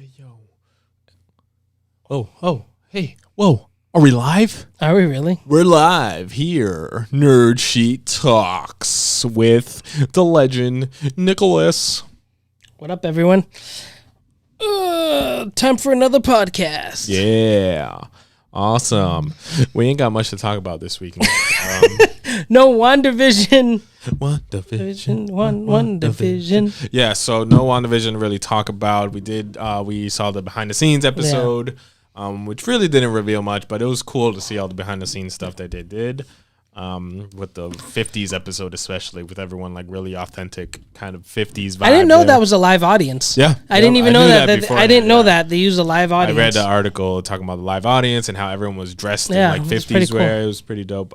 Hey, yo. Oh, hey, whoa. Are we live? Are we really? We're live here. Nerd Sheet Talks with the legend, Nicholas. What up, everyone? Time for another podcast. Yeah. Awesome. We ain't got much to talk about this week. No WandaVision. WandaVision. WandaVision. Yeah, so no WandaVision to really talk about. We saw the behind the scenes episode, which really didn't reveal much, but it was cool to see all the behind the scenes stuff that they did. With the 50s episode, especially with everyone like really authentic kind of 50s vibe. I didn't know that was a live audience. Yeah. I didn't even know that. I didn't know that they use a live audience. I read the article talking about the live audience and how everyone was dressed in like 50s wear. Cool. It was pretty dope.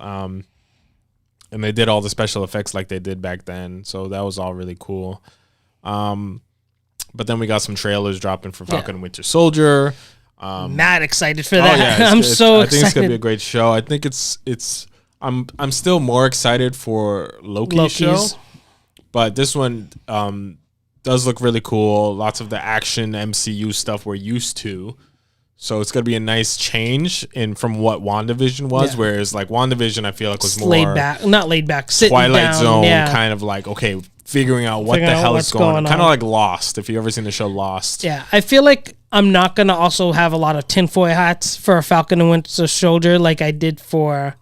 And they did all the special effects like they did back then. So that was all really cool. But then we got some trailers dropping for Falcon and Winter Soldier. Mad excited for that. Yeah, I'm so excited. I think it's gonna be a great show. I think I'm still more excited for Loki's show. But this one does look really cool. Lots of the action MCU stuff we're used to. So it's going to be a nice change from what WandaVision was, whereas like WandaVision I feel like was more laid back, not laid back, sitting Twilight down, Zone kind of like, okay, figuring out what the hell is going on. Kind of like Lost, if you've ever seen the show Lost. Yeah, I feel like I'm not going to also have a lot of tinfoil hats for Falcon and Winter Soldier like I did for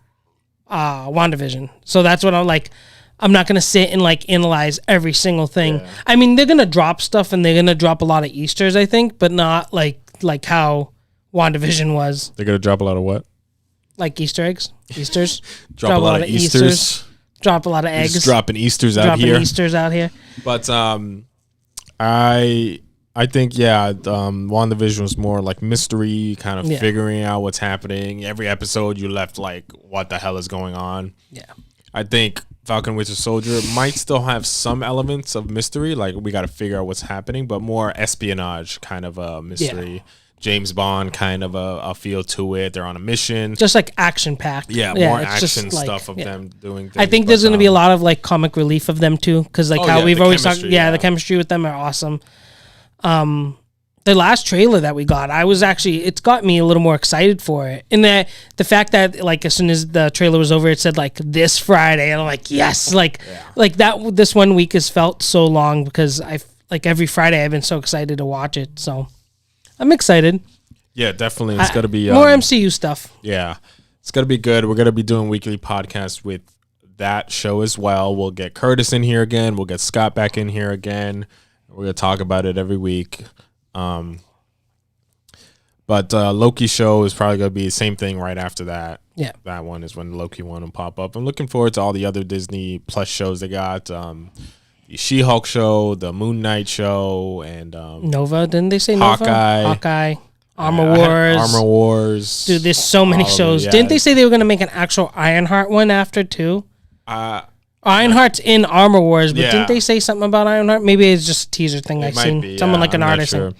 WandaVision. So that's what I'm like. I'm not going to sit and like analyze every single thing. Yeah. I mean, they're going to drop stuff and they're going to drop a lot of Easters, I think, but not like how WandaVision was. They're going to drop a lot of what? Like Easter eggs. Easters. drop a lot of Easters. Drop a lot of eggs. Just dropping Easters out here. Easters out here. But I think, WandaVision was more like mystery, kind of figuring out what's happening. Every episode you left like, what the hell is going on? Yeah. I think Falcon Winter Soldier might still have some elements of mystery, like we got to figure out what's happening, but more espionage kind of a mystery. Yeah. James Bond kind of a feel to it. They're on a mission. Just like action-packed. Yeah, more action stuff of them doing things. I think there's going to be a lot of like comic relief of them too, because like how we've always talked. Yeah, the chemistry with them are awesome. The last trailer that we got, it's got me a little more excited for it. And the fact that like as soon as the trailer was over, it said like this Friday, and I'm like, yes, like that. This 1 week has felt so long because like every Friday I've been so excited to watch it. So I'm excited. Yeah, definitely. It's gonna be more MCU stuff. Yeah, it's gonna be good. We're gonna be doing weekly podcasts with that show as well. We'll get Curtis in here again. We'll get Scott back in here again. We're gonna talk about it every week. But Loki show is probably going to be the same thing right after that. Yeah. That one is when the Loki one will pop up. I'm looking forward to all the other Disney Plus shows they got. The She-Hulk show, the Moon Knight show, and Nova. Didn't they say Hawkeye? Nova? Hawkeye. Armor Wars. Dude, there's so many shows. Didn't they say they were going to make an actual Ironheart one after too? Ironheart's in Armor Wars, but didn't they say something about Ironheart? Maybe it's just a teaser thing I've seen. Someone like an artist. Sure.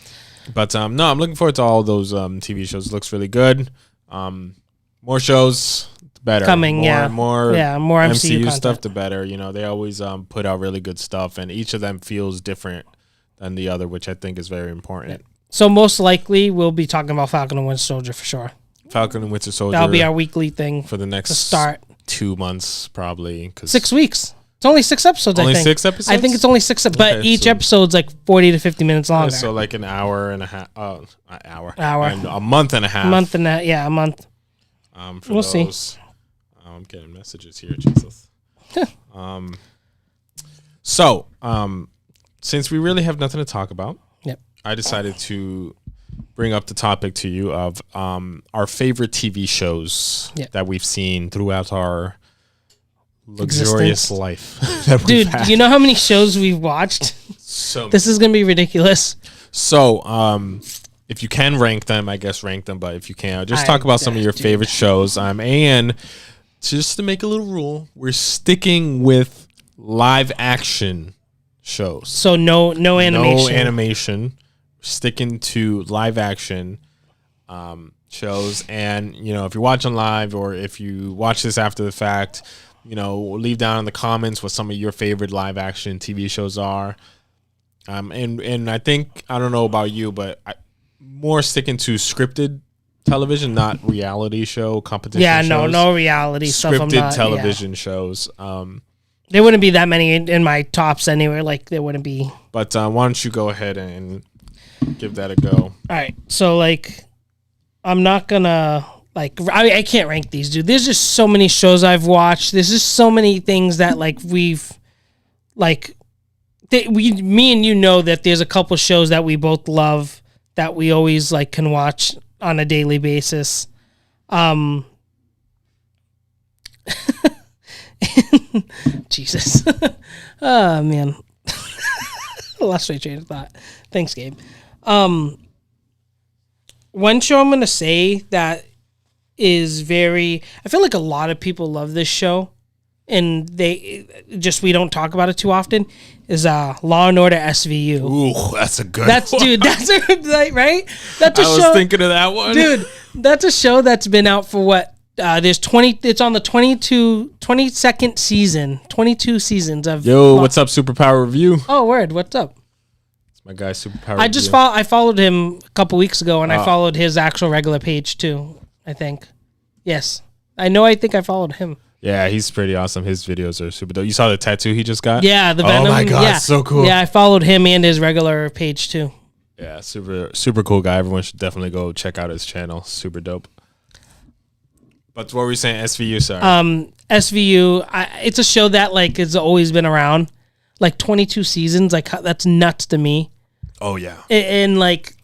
But no, I'm looking forward to all those TV shows. It looks really good. More shows, the better. Coming, more MCU stuff, the better. You know, they always put out really good stuff, and each of them feels different than the other, which I think is very important. Yeah. So most likely, we'll be talking about Falcon and Winter Soldier for sure. Falcon and Winter Soldier. That'll be our weekly thing for the next start. 2 months probably. 6 weeks. It's only 6 episodes, only I think. 6 episodes? I think it's only 6, but each episode's like 40 to 50 minutes longer. So like an hour and a half. Hour. And a month and a half. A month. We'll see. I'm getting messages here, Jesus. So, since we really have nothing to talk about, I decided to bring up the topic to you of our favorite TV shows that we've seen throughout our luxurious life. Dude, you know how many shows we've watched? So this is going to be ridiculous. So, if you can rank them, I guess rank them. But if you can't, just talk about some of your favorite shows. And just to make a little rule, we're sticking with live action shows. So no animation. No animation. Sticking to live action shows. And, you know, if you're watching live or if you watch this after the fact, you know, leave down in the comments what some of your favorite live action TV shows are. And I think, I don't know about you, but more sticking to scripted television, not reality show competition. Yeah, shows. No reality stuff. Scripted television shows. There wouldn't be that many in my tops anyway. Like there wouldn't be. But why don't you go ahead and give that a go? All right, so like, I'm not gonna like. I can't rank these, dude. There's just so many shows I've watched. There's just so many things that like we've like. Me and you know that there's a couple shows that we both love that we always like can watch on a daily basis. Jesus. Oh man. Lost my train of thought. Thanks, Gabe. One show I'm gonna say that is very, I feel like a lot of people love this show and we don't talk about it too often, is Law and Order SVU. Ooh, that's a good one. Dude, that's right? That's a show. I was thinking of that one. Dude, that's a show that's been out for what? It's on the 22nd season, 22 seasons of. Yo, what's up, Superpower Review? Oh, word, what's up? It's my guy, Superpower Review. I followed him a couple weeks ago, and I followed his actual regular page too, I think. Yes. I think I followed him. Yeah, he's pretty awesome. His videos are super dope. You saw the tattoo he just got? Yeah, the Venom. Oh my God, yeah. so cool. Yeah, I followed him and his regular page too. Yeah, super cool guy. Everyone should definitely go check out his channel. Super dope. But what were you saying? SVU, sorry. SVU, it's a show that like has always been around. Like 22 seasons, like that's nuts to me. Oh yeah. And like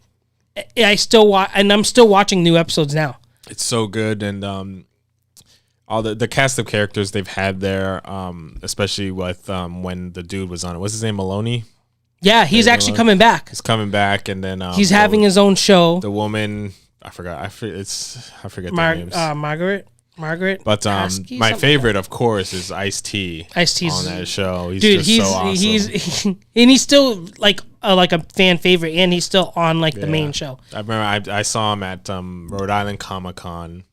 I still watch, and I'm still watching new episodes now. It's so good, and all the cast of characters they've had there, especially with when the dude was on it. What's his name? Maloney? Yeah, he's actually coming back. He's coming back, and then he's having his own show. The woman, I forget their names. Margaret. But my favorite, of course, is Ice-T. Ice-T's on that show. He's so awesome. And he's still like a fan favorite, and he's still on like the main show. I remember I saw him at Rhode Island Comic-Con.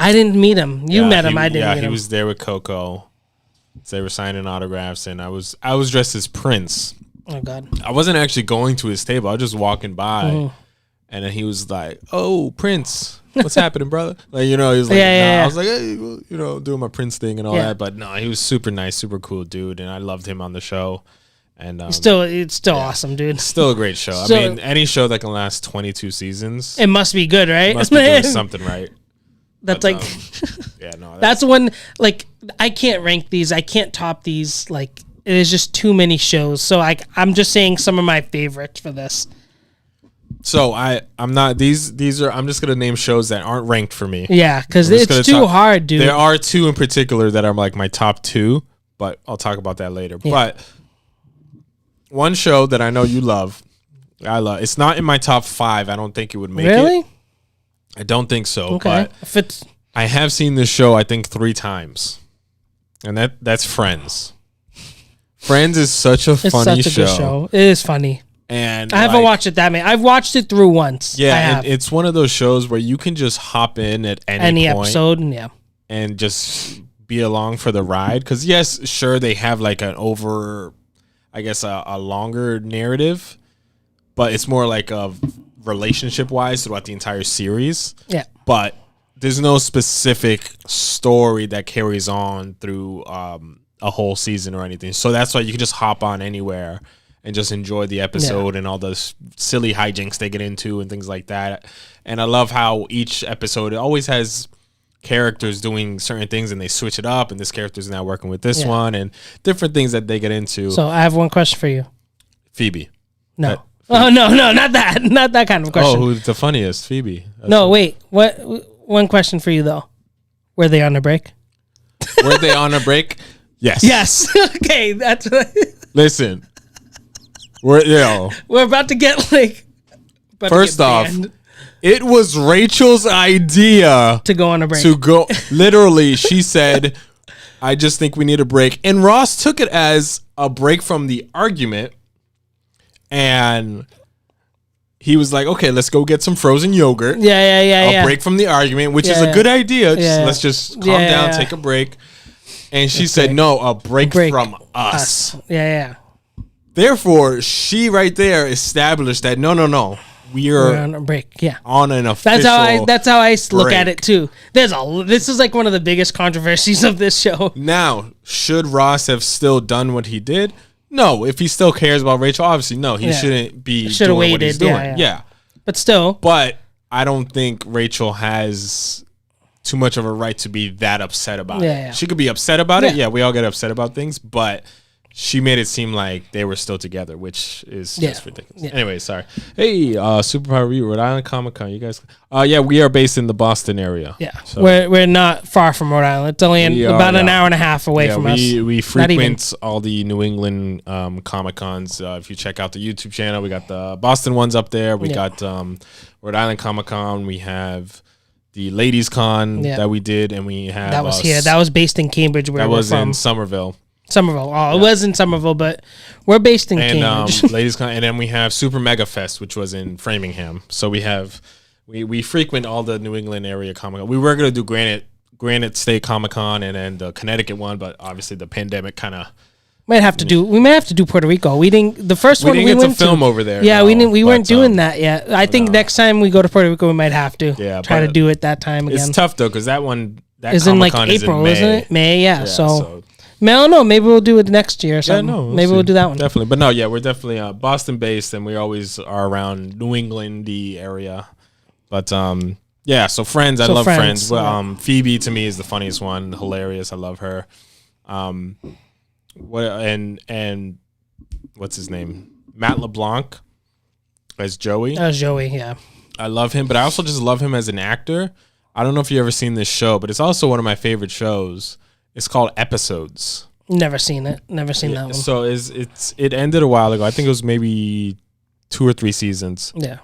I didn't meet him. You met him. I didn't meet him. Yeah, he was there with Coco. So they were signing autographs, and I was dressed as Prince. Oh God! I wasn't actually going to his table. I was just walking by, and then he was like, "Oh, Prince, what's happening, brother?" Like, he was like, I was like, "Hey, well, doing my Prince thing and all that." But no, he was super nice, super cool dude, and I loved him on the show. And it's still awesome, dude. It's still a great show. I mean, any show that can last 22 seasons, it must be good, right? Must be doing something right. That's that's one, like, I can't rank these. I can't top these. Like, it is just too many shows. So I'm just saying some of my favorites for this. So I'm not, these are, I'm just going to name shows that aren't ranked for me. Yeah. Cause it's too hard, dude. There are two in particular that are like my top two, but I'll talk about that later. Yeah. But one show that I know you love, it's not in my top 5. I don't think it would make it. Really? I don't think so, okay. But I have seen this show, I think 3 times, and that's Friends. Friends is such a funny show. Good show. It is funny, and I haven't watched it that many. I've watched it through once. Yeah, it's one of those shows where you can just hop in at any point episode, and just be along for the ride. Because yes, sure, they have like an over, I guess, a longer narrative, but it's more like a relationship wise throughout the entire series. Yeah. But there's no specific story that carries on through a whole season or anything. So that's why you can just hop on anywhere and just enjoy the episode and all the silly hijinks they get into and things like that. And I love how each episode always has characters doing certain things and they switch it up, and this character's now working with this one and different things that they get into. So I have one question for you. Phoebe. No. Oh, no, not that. Not that kind of question. Oh, who's the funniest? Phoebe. Wait. What? One question for you, though. Were they on a break? Were they on a break? Yes. Yes. Okay, that's what... Listen. We're about to get, like... First off, it was Rachel's idea... to go on a break. Literally, she said, I just think we need a break. And Ross took it as a break from the argument... And he was like, okay, let's go get some frozen yogurt. Yeah. A break from the argument, which is a good idea. Let's just calm down, take a break. And she said, no, a break from us. Yeah. Therefore, she right there established that, no. we're on a break. Yeah, on an official. That's how I look at it too. This is like one of the biggest controversies of this show. Now, should Ross have still done what he did? No. If he still cares about Rachel, obviously no. He shouldn't be doing what he's doing. Yeah. But still. But I don't think Rachel has too much of a right to be that upset about it. She could be upset about it. Yeah, we all get upset about things, but she made it seem like they were still together, which is just ridiculous. Yeah. Anyway, sorry. Hey, Superpower Review, Rhode Island Comic Con. You guys, we are based in the Boston area. Yeah, so we're not far from Rhode Island. It's only about an hour and a half away from us. We frequent all the New England Comic Cons. If you check out the YouTube channel, we got the Boston ones up there. We got Rhode Island Comic Con. We have the Ladies Con that we did, and we have that was here. That was based in Cambridge. Where that was in Somerville. It was in Somerville, but we're based in Cambridge. Ladies Con, and then we have Super Mega Fest, which was in Framingham. So we have we frequent all the New England area Comic Con. We were gonna do Granite State Comic Con and then the Connecticut one, but obviously the pandemic kind of. We might have to do Puerto Rico. We didn't. The first one we didn't went to film over there. Yeah, we weren't doing that yet. I think next time we go to Puerto Rico, we might have to. Yeah, try to do it that time again. It's tough though because that one is in like April, isn't it? May, yeah. So I don't know. Maybe we'll do it next year or something. Yeah, maybe we'll do that one. Definitely, but no, we're definitely Boston based, and we always are around New England area. But so Friends, I love Friends. Well, Phoebe to me is the funniest one, hilarious. I love her. And what's his name? Matt LeBlanc as Joey. As Joey, yeah. I love him, but I also just love him as an actor. I don't know if you've ever seen this show, but it's also one of my favorite shows. It's called Episodes. Never seen it. Never seen that one. So it ended a while ago. I think it was maybe 2 or 3 seasons. Yeah.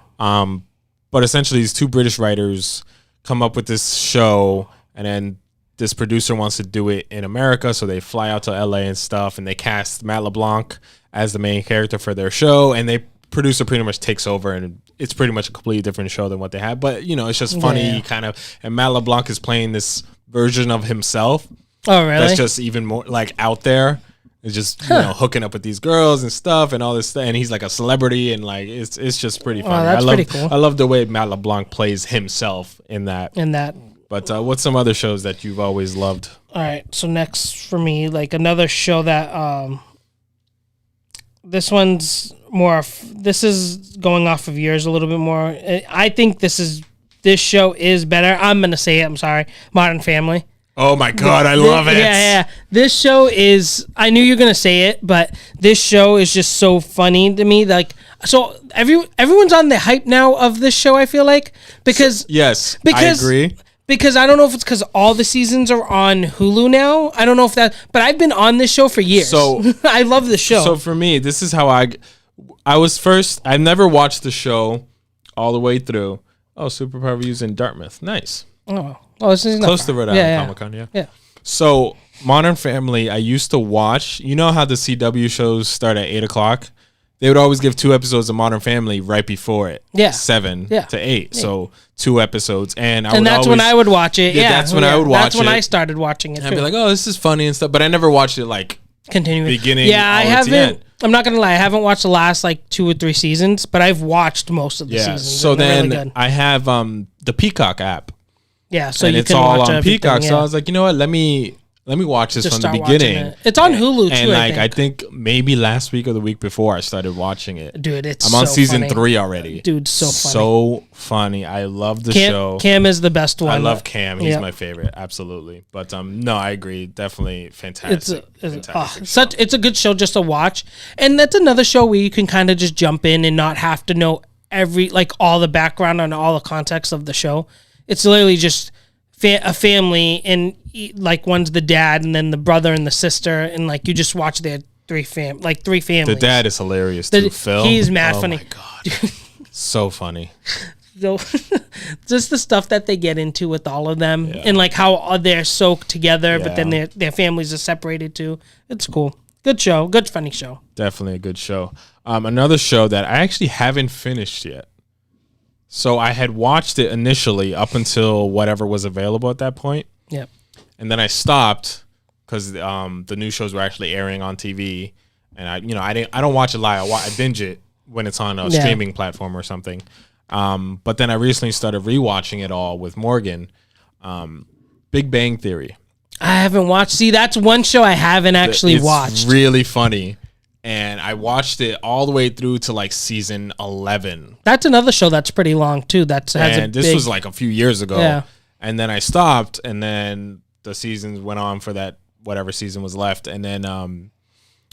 But essentially these 2 British writers come up with this show, and then this producer wants to do it in America, so they fly out to LA and stuff, and they cast Matt LeBlanc as the main character for their show, and producer pretty much takes over, and it's pretty much a completely different show than what they had. But it's just funny, kind of. And Matt LeBlanc is playing this version of himself. Oh, really? That's just even more like out there. It's just hooking up with these girls and stuff and all this stuff, and he's like a celebrity, and like it's just pretty funny. Oh, that's pretty cool. I love the way Matt LeBlanc plays himself in that. But what's some other shows that you've always loved? All right, so next for me, like another show that this one's more. This is going off of yours a little bit more. I think this show is better. I'm gonna say it. I'm sorry, Modern Family. Oh my God, I love it. Yeah. This show is, I knew you were going to say it, but this show is just so funny to me. Like, so everyone's on the hype now of this show, I feel like, because I agree. Because I don't know if it's because all the seasons are on Hulu now. I don't know if that, but I've been on this show for years. So I love the show. So for me, this is how I was first. I never watched the show all the way through. Oh, Superpower Reviews in Dartmouth. Nice. This is close to Rhode Island Comic Con, yeah. So Modern Family, I used to watch. You know how the CW shows start at 8:00? They would always give 2 episodes of Modern Family right before it. Yeah. 7 to 8. So 2 episodes. And that's when I would watch it. Yeah, that's when I would watch it. That's when I started watching it, and I'd be like, oh, this is funny and stuff. But I never watched it like continuing. Beginning. Yeah, I haven't. I'm not going to lie. I haven't watched the last like 2 or 3 seasons, but I've watched most of the seasons. So then really I have the Peacock app. Yeah, so and you it's can all watch on Peacock. Yeah. So I was like, you know what? Let me watch this from the beginning. It's on Hulu too. And like I think maybe last week or the week before I started watching it. Dude, I'm on season 3 already. Dude, so funny. So funny. I love the show. Cam is the best one. I love Cam. He's my favorite. Absolutely. But no, I agree. Definitely fantastic. It's a good show just to watch. And that's another show where you can kind of just jump in and not have to know all the background and all the context of the show. It's literally just a family, and like one's the dad, and then the brother and the sister, and like you just watch their 3 families. The dad is hilarious too. Phil, he's mad funny. Oh my God, so funny. So, just the stuff that they get into with all of them, and like how they're so together, but then their families are separated too. It's cool. Good show. Good funny show. Definitely a good show. Another show that I actually haven't finished yet. So I had watched it initially up until whatever was available at that point. Yep. And then I stopped because the new shows were actually airing on TV, and I don't watch it live. I binge it when it's on a streaming platform or something. But then I recently started rewatching it all with Morgan. Big Bang Theory. I haven't watched. See, that's one show I haven't actually watched. It's really funny. And I watched it all the way through to like season 11. That's another show that's pretty long too. This was like a few years ago. Yeah. And then I stopped, and then the seasons went on for that whatever season was left. And then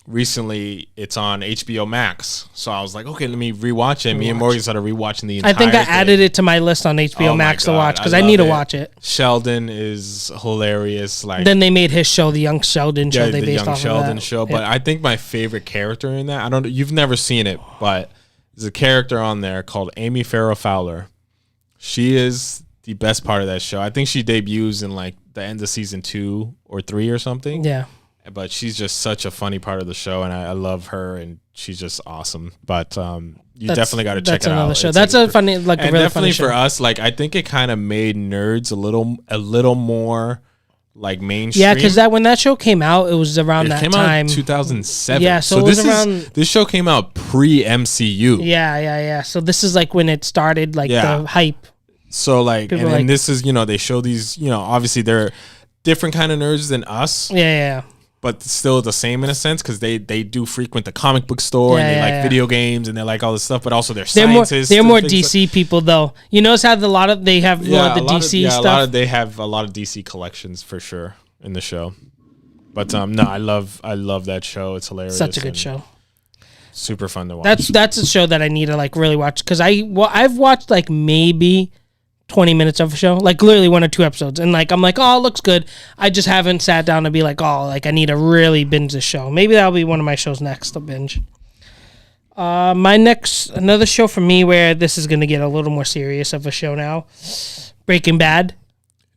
recently it's on HBO Max. So I was like, okay, let me rewatch it. Me and Morgan started rewatching the entire thing. I think I added it to my list on HBO Max to watch because I need to watch it. Sheldon is hilarious. Like, then they made his show, the Young Sheldon show. They based off Sheldon show. But I think my favorite character in that, you've never seen it, but there's a character on there called Amy Farrah Fowler. She is the best part of that show. I think she debuts in like the end of season 2 or 3 or something. Yeah. But she's just such a funny part of the show, and I love her, and she's just awesome. But you definitely got to check it out. That's another show. That's a funny, like a really funny show. For us, like I think it kind of made nerds a little more like mainstream. Yeah, because when that show came out, it was around that time. It came out in 2007. Yeah, so this show came out pre-MCU. Yeah. So this is like when it started, like the hype. So like, and this is, they show these, obviously they're different kind of nerds than us. Yeah. But still the same in a sense because they do frequent the comic book store and they like video games and they like all this stuff. But also they're scientists. They're more DC people though. You notice how they have a lot of the DC stuff. They have a lot of DC collections for sure in the show. But no, I love that show. It's hilarious. Such a good show. Super fun to watch. That's a show that I need to like really watch because I've watched like maybe 20 minutes of a show, like literally 1 or 2 episodes, and like I'm like, oh, it looks good. I just haven't sat down to be like, oh, like I need to really binge this show. Maybe that'll be one of my shows next to binge. Another show for me where this is gonna get a little more serious of a show now. Breaking Bad.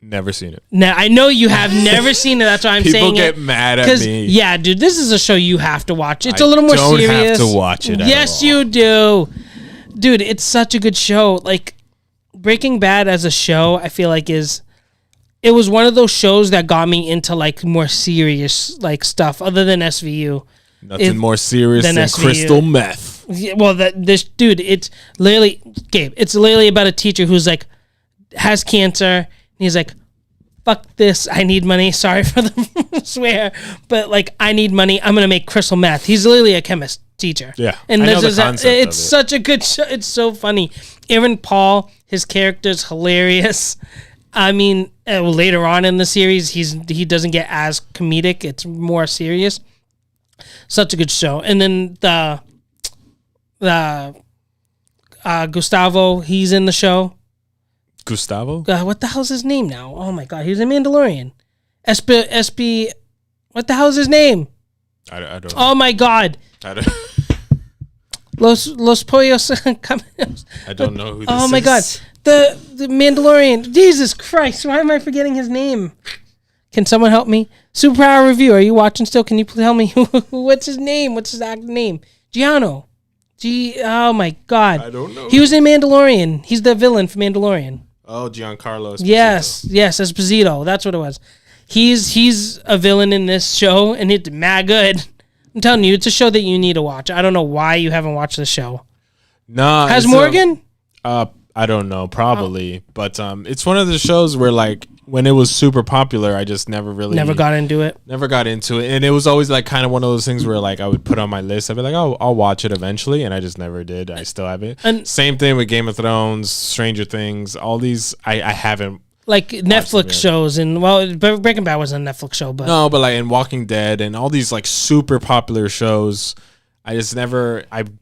Never seen it. Now I know you have never seen it. That's why I'm saying people get mad at me. Yeah, dude, this is a show you have to watch. It's a little more serious. Don't have to watch it. Yes, you do, dude. It's such a good show. Like. Breaking Bad as a show, I feel like it was one of those shows that got me into like more serious like stuff other than SVU. Nothing more serious than crystal meth. Well, this dude, it's literally Gabe. It's literally about a teacher who's like has cancer. And he's like, "Fuck this! I need money." Sorry for the swear, but like I need money. I'm gonna make crystal meth. He's literally a chemist teacher. Yeah, and it's such a good show. It's so funny. Aaron Paul, his character's hilarious. I mean, later on in the series, he doesn't get as comedic. It's more serious. Such a good show. And then the Gustavo, he's in the show. Gustavo? What the hell's his name now? Oh my god, he was a Mandalorian. SP. What the hell's his name? I don't know. Oh my god. I don't. Los Pollos. I don't know who this is. Oh my god. The Mandalorian. Jesus Christ. Why am I forgetting his name? Can someone help me? Superpower Review. Are you watching still? Can you tell me what's his name? What's his actor name? Giano. Oh my god. I don't know. He was in Mandalorian. He's the villain for Mandalorian. Oh, Giancarlo Esposito. Yes, Esposito. That's what it was. He's a villain in this show, and it's mad good. I'm telling you, it's a show that you need to watch. I don't know why you haven't watched the show. No. Has Morgan? I don't know, probably. But it's one of the shows where, like, when it was super popular, I just never got into it. Never got into it. And it was always, like, kind of one of those things where, like, I would put on my list. I'd be like, oh, I'll watch it eventually. And I just never did. I still haven't. And same thing with Game of Thrones, Stranger Things, all these, I haven't. Like Netflix shows, and Breaking Bad was a Netflix show, but no, but like in Walking Dead and all these like super popular shows, I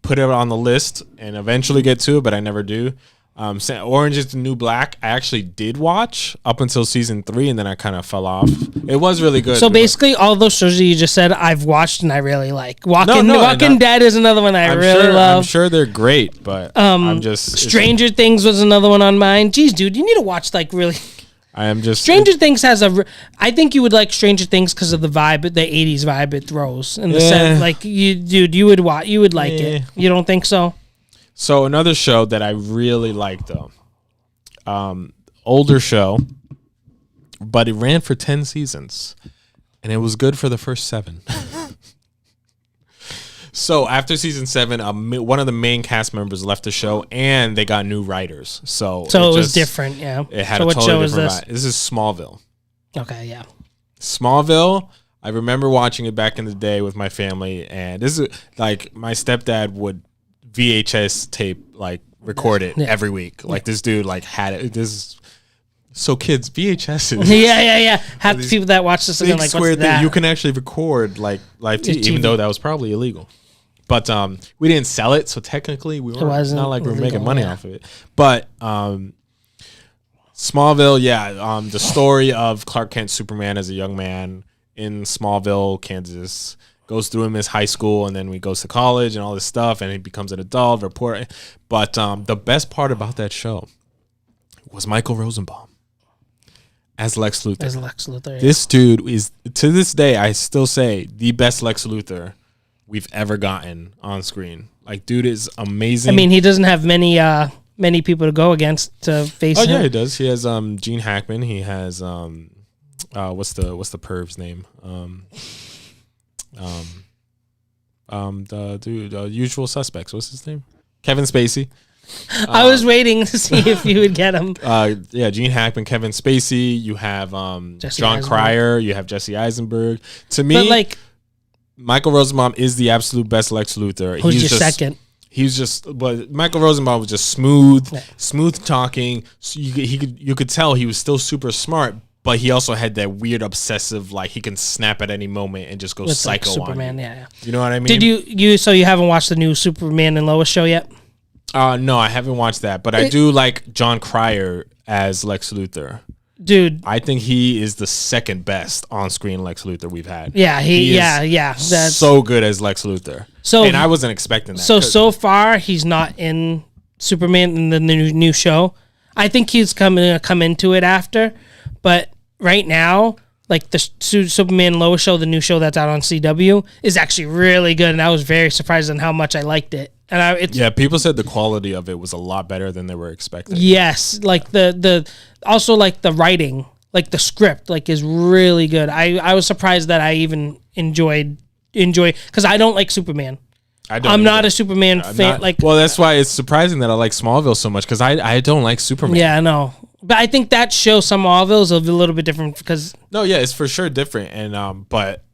put it on the list and eventually get to it, but I never do. Orange is the New Black, I actually did watch up until season 3, and then I kind of fell off. It was really good. So basically, all those shows that you just said, I've watched and I really like. Walking Dead is another one I really love. I'm sure they're great, but I'm just Stranger Things was another one on mine. Jeez, dude, you need to watch like really. I am just Stranger Things has I think you would like Stranger Things because of the vibe, the 80s vibe it throws in the sense like you would like it. You don't think so? So another show that I really liked though, older show, but it ran for 10 seasons, and it was good for the first 7. So after season 7, one of the main cast members left the show, and they got new writers. So it was different. Yeah. It had a totally different vibe. This is Smallville. Okay. Yeah. Smallville. I remember watching it back in the day with my family, and this is like my stepdad would VHS tape, like record it every week. Like this dude like had it. So kids, VHS is half the people that watch this are like, what's that? You can actually record like live TV, even though that was probably illegal. But we didn't sell it, so technically we weren't. It's not like we're making money off of it. But Smallville, the story of Clark Kent Superman as a young man in Smallville, Kansas, goes through him as high school, and then he goes to college and all this stuff, and he becomes an adult reporter. But the best part about that show was Michael Rosenbaum as Lex Luthor. This dude is, to this day, I still say, the best Lex Luthor we've ever gotten on screen. Like, dude is amazing. I mean, he doesn't have many people to go against to face him. Oh yeah, he does. He has Gene Hackman. He has what's the perv's name? The dude, Usual Suspects. What's his name? Kevin Spacey. I was waiting to see if you would get him. Gene Hackman, Kevin Spacey. You have John Cryer. You have Jesse Eisenberg. To me, but like, Michael Rosenbaum is the absolute best Lex Luthor. Who's your second? He's just, but Michael Rosenbaum was just smooth talking. So you could tell he was still super smart, but he also had that weird obsessive, like he can snap at any moment and just go with psycho like Superman, on you. Yeah. You know what I mean? Did you so you haven't watched the new Superman and Lois show yet? No, I haven't watched that, but I do like John Cryer as Lex Luthor. Dude, I think he is the second best on-screen Lex Luthor we've had. Yeah, he that's so good as Lex Luthor. So, and I wasn't expecting that. So far, he's not in Superman in the new show. I think he's come into it after, but right now, like the Superman Lois show, the new show that's out on CW, is actually really good, and I was very surprised on how much I liked it. And people said the quality of it was a lot better than they were expecting. Yes, like the also like the writing, like the script, like is really good. I was surprised that I even enjoy because I don't like Superman. I'm not a Superman fan. Well, that's why it's surprising that I like Smallville so much because I don't like Superman. Yeah, I know. But I think that show, Smallville, is a little bit different because it's for sure different, and but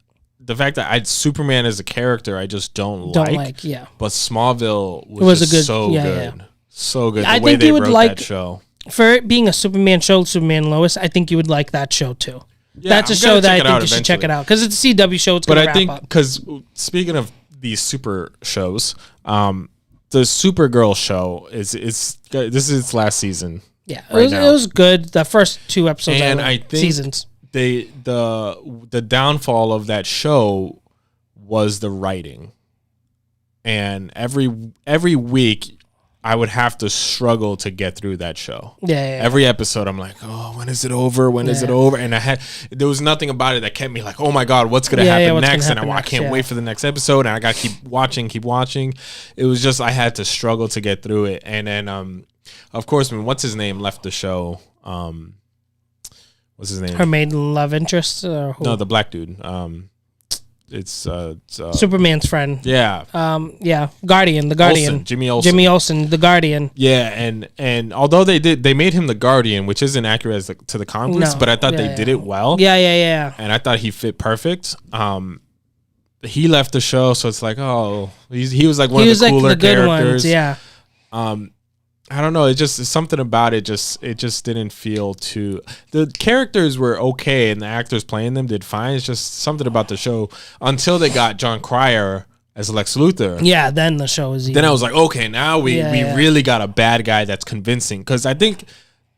the fact that Superman as a character I just don't like. Yeah. But Smallville was just so good. So good. The way they wrote that show. For it being a Superman show, Superman and Lois, I think you would like that show too. Yeah, that's a show that I think you should check it out because it's a CW show. It's going to wrap up. But I think because speaking of these super shows, the Supergirl show this is its last season. Yeah, it was good. The first 2 episodes, and I think seasons. The downfall of that show was the writing, and every week I would have to struggle to get through that show. Yeah. Every episode I'm like, oh, when is it over? When is it over? And there was nothing about it that kept me like, oh my god, what's gonna happen next? And I can't wait for the next episode, and I gotta keep watching. It was just I had to struggle to get through it, and then of course, when what's his name left the show. What's his name? Her maiden love interest? Or who? No, the black dude. It's Superman's friend. Yeah. Guardian, the Guardian. Olsen, Jimmy Olsen, the Guardian. Yeah, and although they made him the Guardian, which isn't accurate to the comics, but I thought they did it well. Yeah. And I thought he fit perfect. He left the show, so it's like, oh, he was like one of the cooler characters. Ones, yeah. I don't know. It's something about it. It just didn't feel too. The characters were okay, and the actors playing them did fine. It's just something about the show until they got John Cryer as Lex Luthor. Yeah, then the show is. Then I was like, okay, now we really got a bad guy that's convincing. Because I think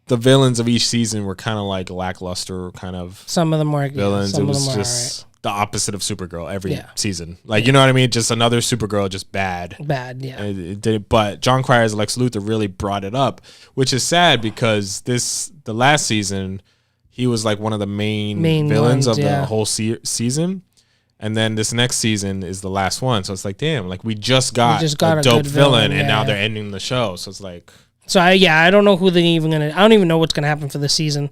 the villains of each season were kind of like lackluster, kind of. Some of them were villains. It was just the opposite of Supergirl every season. Like, you know what I mean? Just another Supergirl, just bad. Bad, yeah. It did, but John Cryer as Lex Luthor really brought it up, which is sad because the last season, he was like one of the main villains of the whole season. And then this next season is the last one. So it's like, damn, like we just got a dope villain and now they're ending the show. So it's like. So I don't know who they're even going to. I don't even know what's going to happen for this season.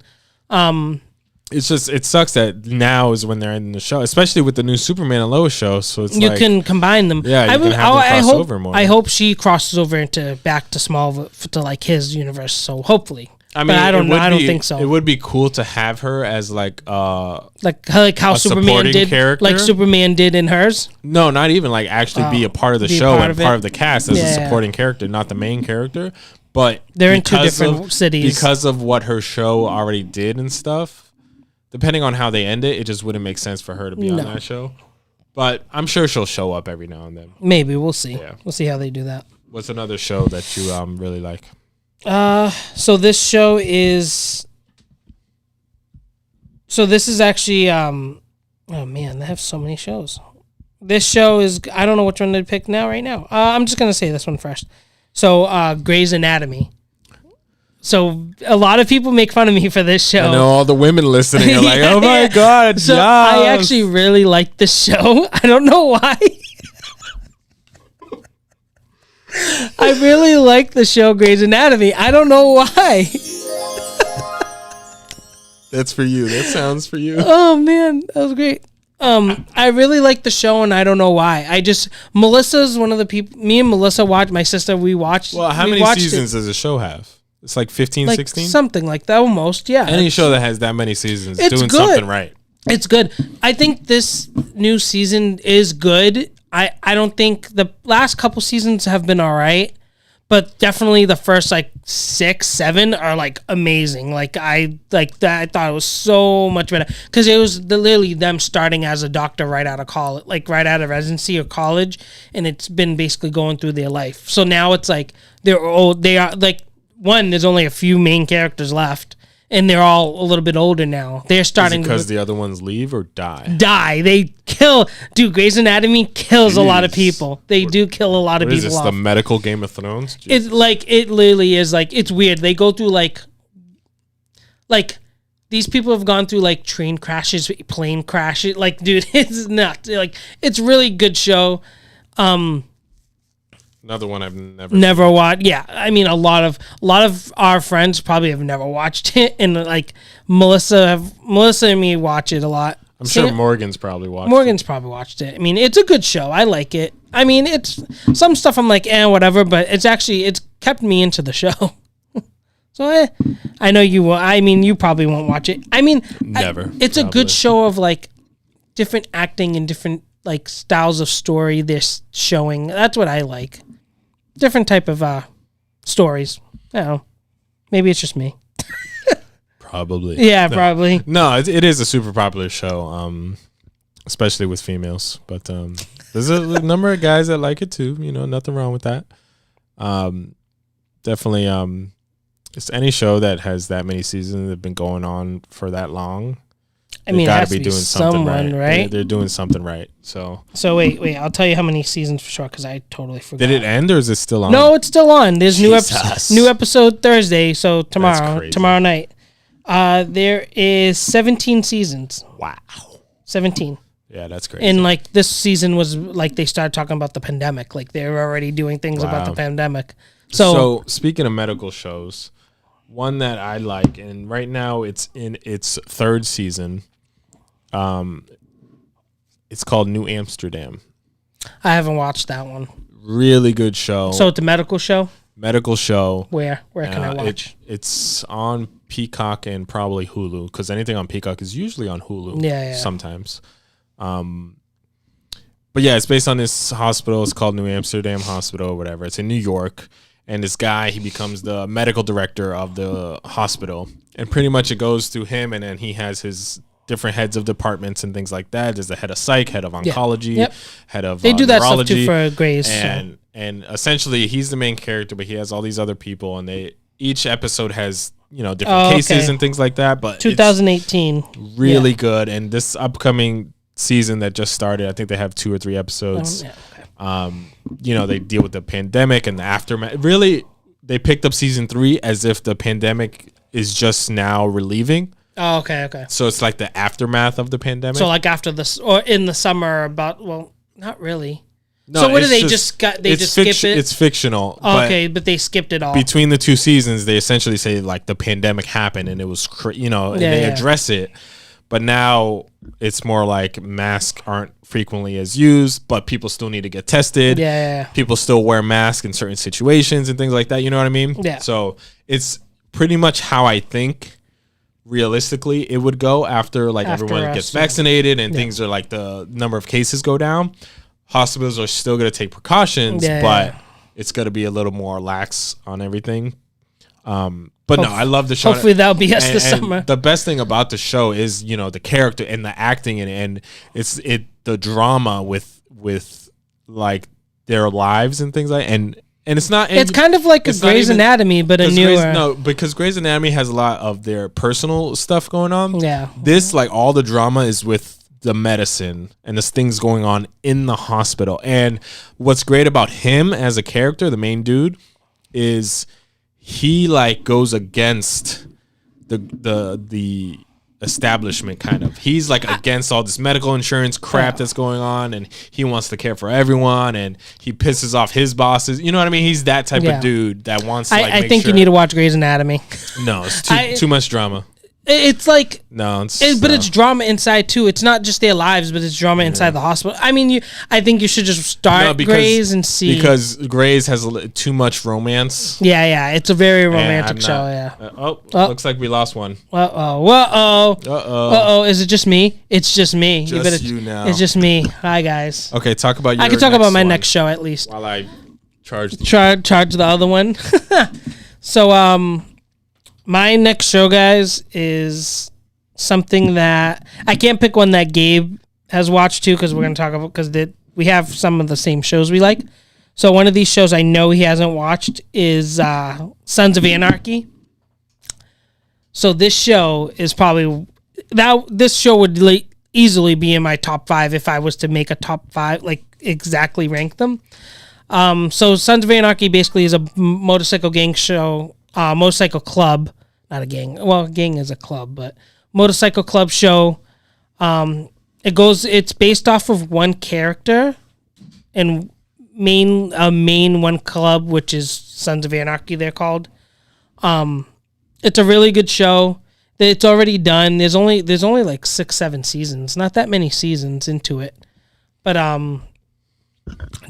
It's just, it sucks that now is when they're ending the show, especially with the new Superman and Lois show. So it's you can combine them. Yeah, you can have them cross over more. I hope she crosses over into back to Smallville to like his universe. So hopefully. I mean, but I don't know. I don't think so. It would be cool to have her as like how Superman did, character. Like Superman did in hers. No, not even like actually be a part of the show and part of the cast as a supporting character, not the main character. But they're in 2 different cities because of what her show already did and stuff. Depending on how they end it, it just wouldn't make sense for her to be on that show. But I'm sure she'll show up every now and then. Maybe we'll see. Yeah. We'll see how they do that. What's another show that you really like? So this show is. So this is actually. Oh man, they have so many shows. This show is. I don't know which one to pick right now. I'm just gonna say this one first. So Grey's Anatomy. So a lot of people make fun of me for this show. I know all the women listening are like, "Oh my god!" So yes. I actually really like this show. I don't know why. I really like the show Grey's Anatomy. I don't know why. That's for you. That sounds for you. Oh man, that was great. I really like the show, and I don't know why. Melissa's one of the people. Me and Melissa watched. My sister, we watched. Well, how many seasons does the show have? It's like 15, 16? Something like that, almost, yeah. Any show that has that many seasons is doing something right. It's good. I think this new season is good. I don't think the last couple seasons have been all right, but definitely the first 6, 7 are amazing. I thought it was so much better because it was literally them starting as a doctor right out of college, right out of residency or college, and it's been basically going through their life. So now it's they're old. They are one, there's only a few main characters left, and they're all a little bit older now. They're starting because the other ones leave or die. They kill. Dude, Grey's Anatomy kills a lot of people. They do kill a lot of people. Is this the medical Game of Thrones? Jesus. It's it literally is it's weird. They go through these people have gone through train crashes, plane crashes. Dude, it's nuts. It's really good show. Another one I've never watched. Yeah, I mean a lot of our friends probably have never watched it, and Melissa and me watch it a lot. I'm sure Morgan's probably watched. Probably watched it. I mean, it's a good show. I like it. I mean, it's some stuff I'm whatever, but it's kept me into the show. So I know you will. I mean, you probably won't watch it. I mean, never. It's probably a good show of different acting and different styles of story they're showing. That's what I like. Different type of stories. I don't know. Maybe it's just me. Probably. Yeah, probably. No, it is a super popular show, especially with females. But there's a number of guys that like it too. Nothing wrong with that. Definitely, it's any show that has that many seasons that have been going on for that long. I mean, got to be doing something right. They're doing something right. So wait. I'll tell you how many seasons for sure because I totally forgot. Did it end or is it still on? No, it's still on. There's new episode Thursday. So tomorrow night. There is 17 seasons. Wow. 17. Yeah, that's crazy. And this season was they started talking about the pandemic. They were already doing things about the pandemic. So speaking of medical shows, one that I like, and right now it's in its 3rd season. It's called New Amsterdam. I haven't watched that one. Really good show. So it's a medical show? Medical show. Where can I watch? It's on Peacock and probably Hulu, because anything on Peacock is usually on Hulu. Yeah. Sometimes. But yeah, it's based on this hospital. It's called New Amsterdam Hospital or whatever. It's in New York. And this guy, he becomes the medical director of the hospital. And pretty much it goes through him, and then he has his different heads of departments and things like that. There's the head of psych, head of oncology, head of they do neurology, that stuff too for Grey's. And essentially, he's the main character, but he has all these other people, and each episode has different cases and things like that. But 2018, really good. And this upcoming season that just started, I think they have 2 or 3 episodes. They deal with the pandemic and the aftermath. Really, they picked up season 3 as if the pandemic is just now relieving. Oh, okay. So it's like the aftermath of the pandemic. So after this, or in the summer, not really. No, so what do they just skip it? It's fictional. Oh, okay, but they skipped it all. Between the 2 seasons, they essentially say the pandemic happened and it was, they address it. But now it's more like masks aren't frequently as used, but people still need to get tested. Yeah. People still wear masks in certain situations and things like that. You know what I mean? Yeah. So it's pretty much how I think realistically it would go after everyone gets vaccinated and things are like the number of cases go down. Hospitals are still going to take precautions, but it's going to be a little more lax on everything. But no, I love the show. Hopefully that'll be us this summer. The best thing about the show is, the character and the acting and it's the drama with like their lives and things and it's not. It's kind of like a Grey's Anatomy, but a newer. Because Grey's Anatomy has a lot of their personal stuff going on. Yeah. This, like, all the drama is with the medicine and the things going on in the hospital. And what's great about him as a character, the main dude, is he like goes against the establishment kind of. He's like against all this medical insurance crap that's going on, and he wants to care for everyone, and he pisses off his bosses. You know what I mean? He's that type of dude that wants to I think you need to watch Grey's Anatomy. No, it's too much drama. It's like but it's drama inside too. It's not just their lives, but it's drama inside the hospital. I mean, I think you should just start Grey's and see, because Grey's has too much romance. Yeah, it's a very romantic show. Looks like we lost one. Is it just me? It's just me. You now. It's just me. Hi guys. Okay, talk about your. I can talk about my next show at least. While I charge the other one. So my next show, guys, is something that I can't pick one that Gabe has watched too, because we're going to talk about, because we have some of the same shows we like. So one of these shows I know he hasn't watched is Sons of Anarchy. So this show is probably this show would easily be in my top 5 if I was to make a top 5, like exactly rank them. So Sons of Anarchy basically is a motorcycle gang show. Motorcycle club, not a gang. Well, gang is a club, but motorcycle club show. It's based off of one character and main one club, which is Sons of Anarchy, they're called. It's a really good show. It's already done. There's only like 6-7 seasons. Not that many seasons into it. But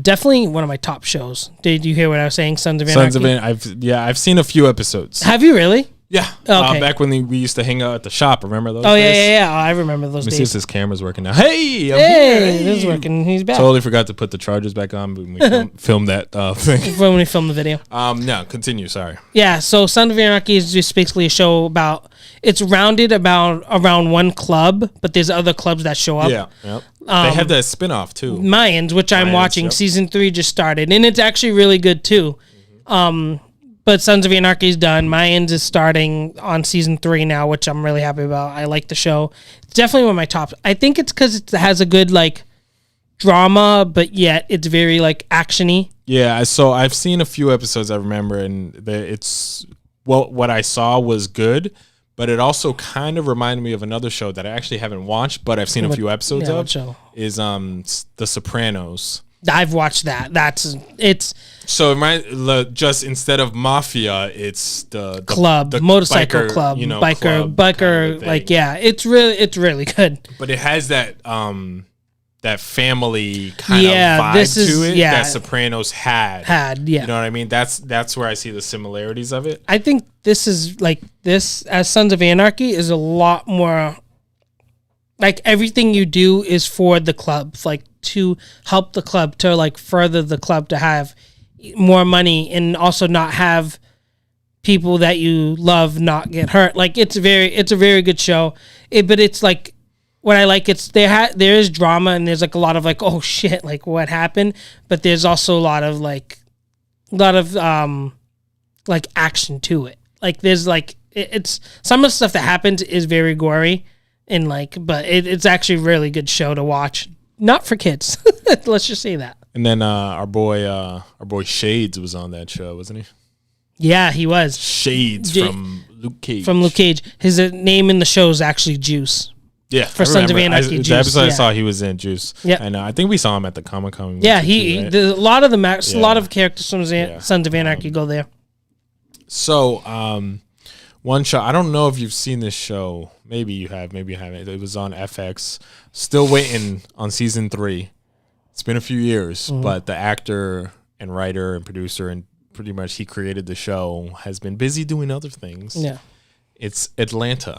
definitely one of my top shows. Did you hear what I was saying? Sons of Anarchy. I've seen a few episodes. Have you really? Yeah. Okay. Back when we used to hang out at the shop. Remember those? Oh days? Yeah. I remember those days. Let me see if this camera's working now. Hey, this is working. He's back. Totally forgot to put the chargers back on when we filmed that thing. When we filmed the video. No, continue. Sorry. Yeah. So Sons of Anarchy is just basically a show about. It's rounded around one club, but there's other clubs that show up. Yeah. Yep. They have that spinoff too. Mayans, which I'm watching. Yep. Season 3 just started, and it's actually really good too. Mm-hmm. But Sons of Anarchy is done. Mayans is starting on season 3 now, which I'm really happy about. I like the show. It's definitely one of my tops. I think it's because it has a good like drama, but yet it's very like actiony. Yeah, so I've seen a few episodes I remember, and what I saw was good, but it also kind of reminded me of another show that I actually haven't watched, but I've seen a few episodes of. What show? Is The Sopranos. I've watched that. So just instead of mafia, it's the club, the motorcycle biker, club, biker, kind of like it's really good. But it has that family kind of vibe to it that Sopranos had. You know what I mean? That's where I see the similarities of it. I think this is like this as Sons of Anarchy is a lot more. Like everything you do is for the club, like to help the club, to like further the club to have more money and also not have people that you love not get hurt. Like it's a very good show. But it's like what I like. It's there is drama and there's like a lot of like, oh shit, like what happened. But there's also a lot of like action to it. Like there's like it's some of the stuff that happens is very gory. And but it's actually a really good show to watch. Not for kids. Let's just say that. And then our boy Shades was on that show, wasn't he? Yeah, he was. Shades from Luke Cage. From Luke Cage. His name in the show is actually Juice. Yeah, for Sons of Anarchy. The episode I saw, he was in Juice. Yeah, and I think we saw him at the Comic-Con. Yeah, a lot of a lot of characters from Sons of Anarchy go there. So, one show. I don't know if you've seen this show. Maybe you have. Maybe you haven't. It was on FX. Still waiting on season 3. It's been a few years, but the actor and writer and producer and pretty much he created the show has been busy doing other things. Yeah. It's Atlanta,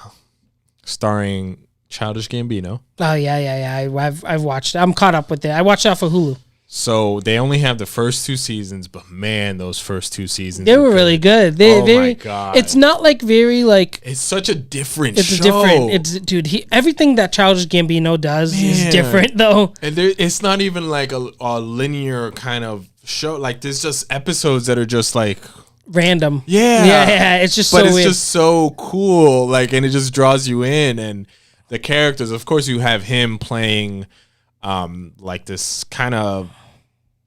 starring Childish Gambino. Oh yeah. I've watched it. I'm caught up with it. I watched it off of Hulu. So they only have the first 2 seasons, but man, those first 2 seasons they were really good. My god! It's not like very like. It's such a different. It's show. different. It's dude. Everything that Childish Gambino does is different though. And it's not even like a linear kind of show. Like there's just episodes that are just like random. Yeah. It's just but so it's weird. just so cool. Like, and it just draws you in. And the characters, of course, you have him playing, like this kind of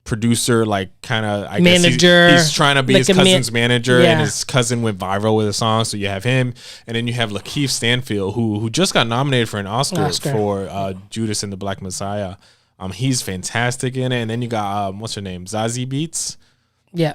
producer, like kind of manager. He's trying to be like his cousin's manager, and his cousin went viral with a song. So you have him, and then you have Lakeith Stanfield, who just got nominated for an Oscar. For Judas and the Black Messiah. He's fantastic in it. And then you got what's her name, Zazie Beetz. Yeah.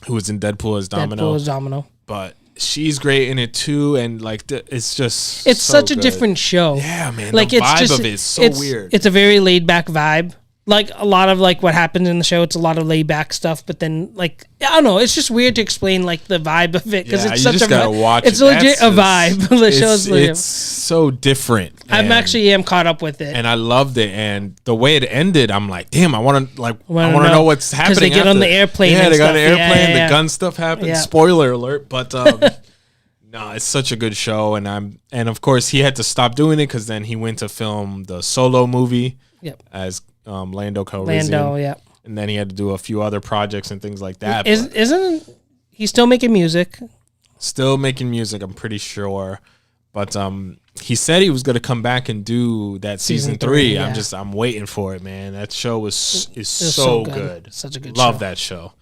Who was in Deadpool as Domino. But she's great in it too, and like it's just it's so such a different show. Yeah, man. Like the vibe of it is so weird. It's a very laid back vibe. Like a lot of like what happens in the show, it's a lot of laid back stuff. But then like I don't know, it's just weird to explain like the vibe of it because it's such a vibe. It's legit a vibe. The show's legit. It's so different. I'm caught up with it, and I loved it. And the way it ended, I'm like, damn, I want to know what's happening. Because they get on the airplane. Yeah, they got on the airplane. The gun stuff happens. Yeah. Spoiler alert, but. No, it's such a good show, and of course he had to stop doing it because then he went to film the Solo movie as Lando Calrissian. And then he had to do a few other projects and things like that. Isn't he still making music? Still making music, I'm pretty sure. But he said he was going to come back and do that season 3. Yeah. I'm waiting for it, man. That show is so good. Such a good show. Love that show.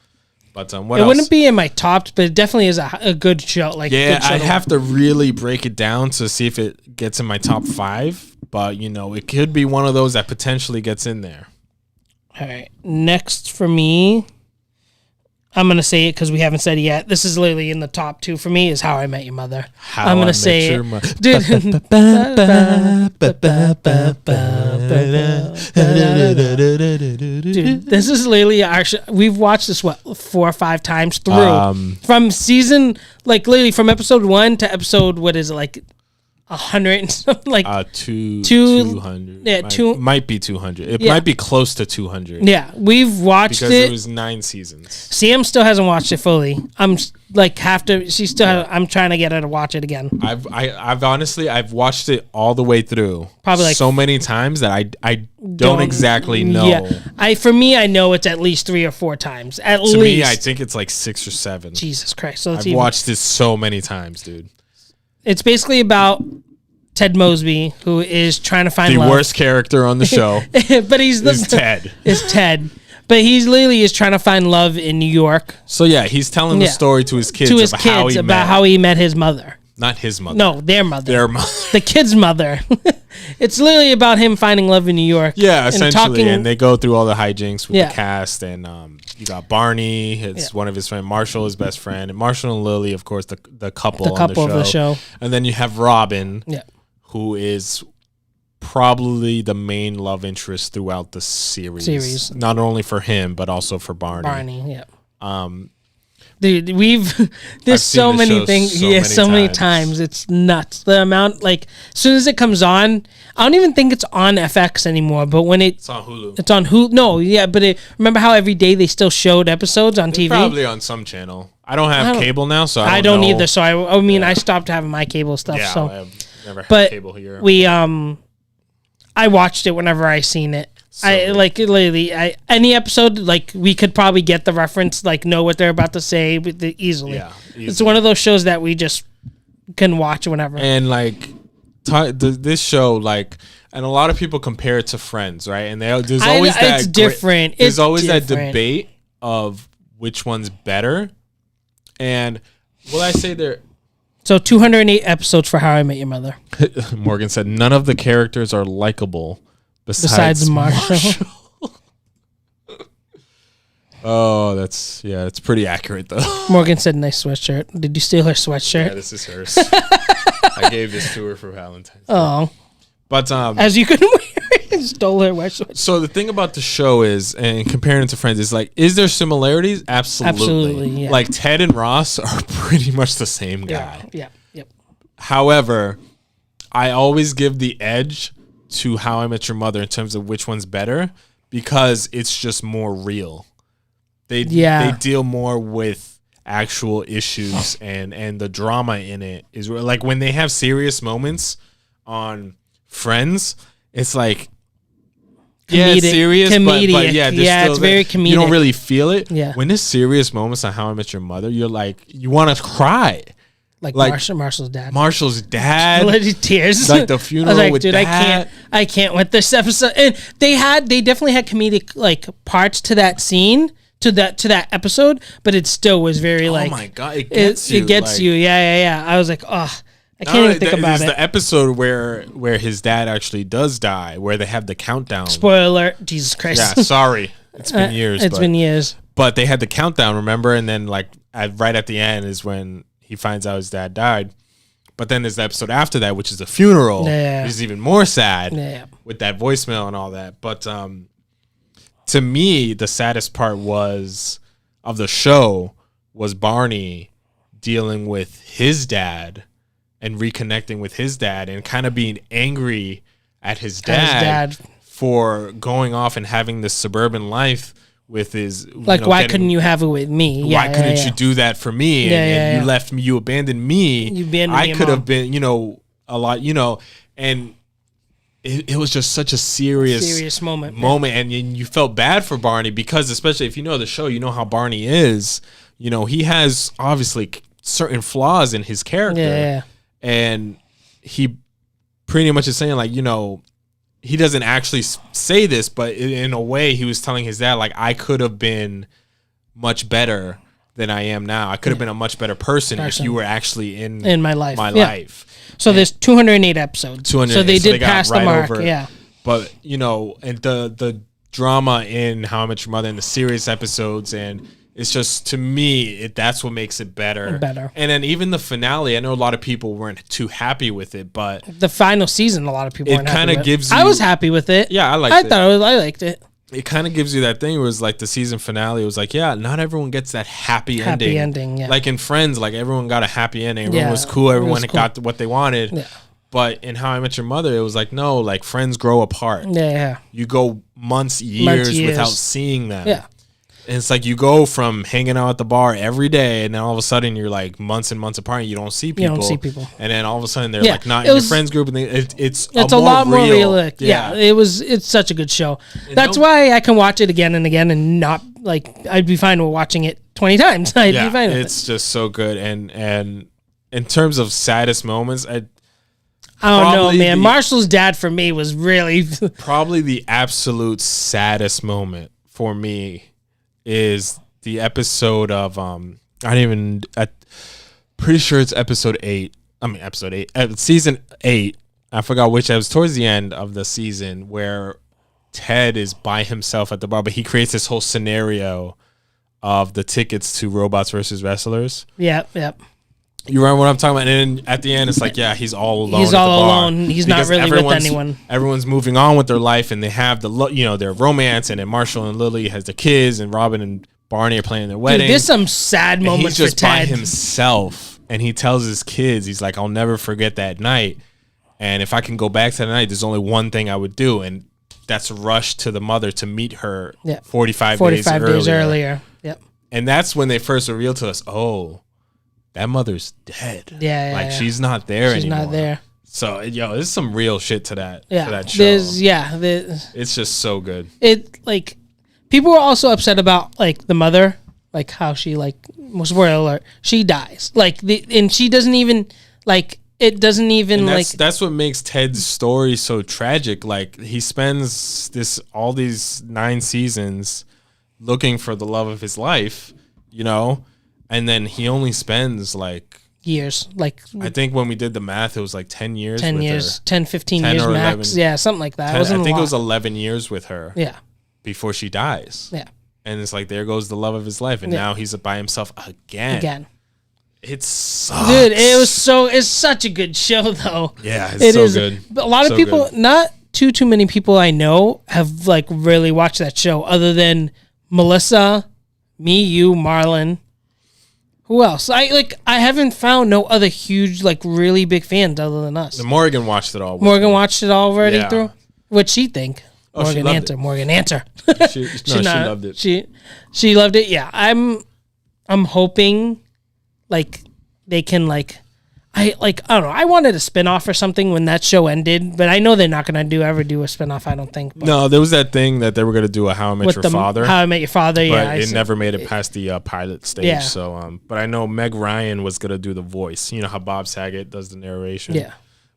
But what else? Wouldn't be in my tops, but it definitely is a good show. Like I'd have to really break it down to see if it gets in my top 5. But it could be one of those that potentially gets in there. All right, next for me, I'm gonna say it because we haven't said it yet. This is literally in the top 2 for me. Is How I Met Your Mother. I'm gonna say it, dude. Dude, this is literally actually we've watched this 4 or 5 times through from season literally from episode 1 to episode 100 and something 200. Yeah, might be 200. It might be close to 200. Yeah, we've watched because it was 9 seasons. Sam still hasn't watched it fully. I'm she still. I'm trying to get her to watch it again. I've honestly watched it all the way through. Probably so many times that I don't exactly know. Yeah, for me, I know it's at least 3 or 4 times. At least. To me, I think it's like 6 or 7. Jesus Christ! So I've watched this so many times, dude. It's basically about Ted Mosby, who is trying to find the worst character on the show. But he's Ted. Is Ted. But he's literally is trying to find love in New York. So yeah, he's telling the story to his kids about how he met his mother. Not his mother. No, their mother. Their mother. The kid's mother. It's literally about him finding love in New York. Yeah, essentially. And they go through all the hijinks with the cast. And you got Barney. It's one of his friends. Marshall, his best friend. And Marshall and Lily, of course, the couple on the show. And then you have Robin, who is probably the main love interest throughout the series. Not only for him, but also for Barney. Dude, there's so many things. So many times. It's nuts. The amount, as soon as it comes on, I don't even think it's on FX anymore. But when it's on Hulu. It's on Hulu. No, yeah, but remember how every day they still showed episodes on TV? Probably on some channel. I don't have cable now, so I don't either. So I stopped having my cable stuff. Yeah, so I've never had cable here. I watched it whenever I seen it. So any episode, we could probably get the reference, know what they're about to say easily. Yeah, it's one of those shows that we just can watch whenever. And this show, and a lot of people compare it to Friends, right? And there's always that. It's different. There's always that debate of which one's better. And will I say there? So 208 episodes for How I Met Your Mother. Morgan said none of the characters are likable. Besides Marshall. Oh, that's it's pretty accurate though. Morgan said, "Nice sweatshirt." Did you steal her sweatshirt? Yeah, this is hers. I gave this to her for Valentine's Day. Oh, but as you couldn't wear it, stole her sweatshirt. So the thing about the show is, and comparing it to Friends, is like, is there similarities? Absolutely. Yeah. Like Ted and Ross are pretty much the same guy. Yeah. Yep. However, I always give the edge to How I Met Your Mother in terms of which one's better because it's just more real. They deal more with actual issues and the drama in it is like when they have serious moments on Friends, it's like it's serious, but it's very comedic. You don't really feel it. Yeah. When there's serious moments on How I Met Your Mother, you're like you want to cry. Like Marshall's dad. Marshall's dad. Tears. Like the funeral with dude, dad. I can't with this episode. And they definitely had comedic like parts to that scene. To that episode, but it still was very like. Oh my god! It gets you. It gets you. Yeah. I was like, oh, I can't even think about it. The episode where his dad actually does die, where they have the countdown. Spoiler alert! Jesus Christ. Yeah, sorry. It's been years. It's been years. But they had the countdown, remember? And then like right at the end is when he finds out his dad died. But then there's the episode after that, which is the funeral. Yeah. Which is even more sad. Yeah. With that voicemail and all that, but to me, the saddest part of the show was Barney dealing with his dad and reconnecting with his dad and kind of being angry at his dad for going off and having this suburban life with his why couldn't you have it with me? Why couldn't you do that for me? And you left me, you abandoned me. I could have been, a lot, and it was just such a serious moment, and you felt bad for Barney because, especially if you know the show, you know how Barney is. He has obviously certain flaws in his character, and he pretty much is saying like, he doesn't actually say this, but in a way, he was telling his dad like, I could have been much better than I am now. I could have been a much better person if you were actually in my life. life. So there's 208 episodes. 208. So they did pass the mark. Yeah. But and the drama in How I Met Your Mother and the serious episodes, and it's just, to me, that's what makes it better. And then even the finale, I know a lot of people weren't too happy with it, but the final season, a lot of people weren't happy with it. It kind of gives you, I was happy with it. Yeah, I liked it. It kind of gives you that thing where it was like the season finale. It was like, not everyone gets that happy ending. Yeah. Like in Friends, like everyone got a happy ending. Everyone was cool. Everyone got what they wanted. Yeah. But in How I Met Your Mother, it was like, no, like friends grow apart. Yeah. You go months, years without seeing them. Yeah. And it's like you go from hanging out at the bar every day, and then all of a sudden you're like months and months apart, and you don't see people. And then all of a sudden they're like not in your friends group, and it's a lot more real. Yeah, it's such a good show. That's why I can watch it again and again, and not like I'd be fine with watching it 20 times. I'd be fine with it. It's just so good. And in terms of saddest moments, I don't know, man. Marshall's dad for me was really probably the absolute saddest moment for me. Is the episode of I'm pretty sure it's episode 8. Season 8. I forgot which. It was towards the end of the season where Ted is by himself at the bar, but he creates this whole scenario of the tickets to Robots versus Wrestlers. Yep. You remember what I'm talking about? And then at the end, it's like, he's all alone. He's all alone. He's not really with anyone. Everyone's moving on with their life, and they have their romance, and then Marshall and Lily has the kids, and Robin and Barney are planning their wedding. Dude, there's some sad moments for Ted. He's just by himself, and he tells his kids, he's like, I'll never forget that night, and if I can go back to that night, there's only one thing I would do, and that's rush to the mother to meet her 45 days earlier. Yep. And that's when they first revealed to us, that mother's dead. Yeah. She's not there anymore. She's not there. So, there's some real shit to that. Yeah. To that show. It's just so good. It like people were also upset about like the mother, like how she spoiler alert, she dies. And she doesn't even it doesn't even that's what makes Ted's story so tragic. Like he spends all these 9 seasons looking for the love of his life, and then he only spends years. I think when we did the math, it was 10 years. 10 years, 10, 15 years max. 11. Yeah, something like that. 10, I think it was 11 years with her. Yeah. Before she dies. Yeah. and it's like there goes the love of his life, and now he's by himself again. It sucks. Dude, it's such a good show though. Yeah, it's good. A lot of people, not too many people I know have like really watched that show other than Melissa, me, you, Marlon. Who else? I haven't found no other huge, like, really big fans other than us. Morgan watched it all. Morgan watched it all already through? What'd she think? Oh, Morgan answer. Morgan answer. She loved it. She loved it. Yeah, I'm hoping, like, they can, like, I don't know. I wanted a spinoff or something when that show ended, but I know they're not gonna ever do a spinoff. I don't think. But no, there was that thing that they were gonna do a How I Met Your Father. How I Met Your Father, but yeah. It never made it past the pilot stage. Yeah. So, but I know Meg Ryan was gonna do the voice. You know how Bob Saget does the narration. Yeah.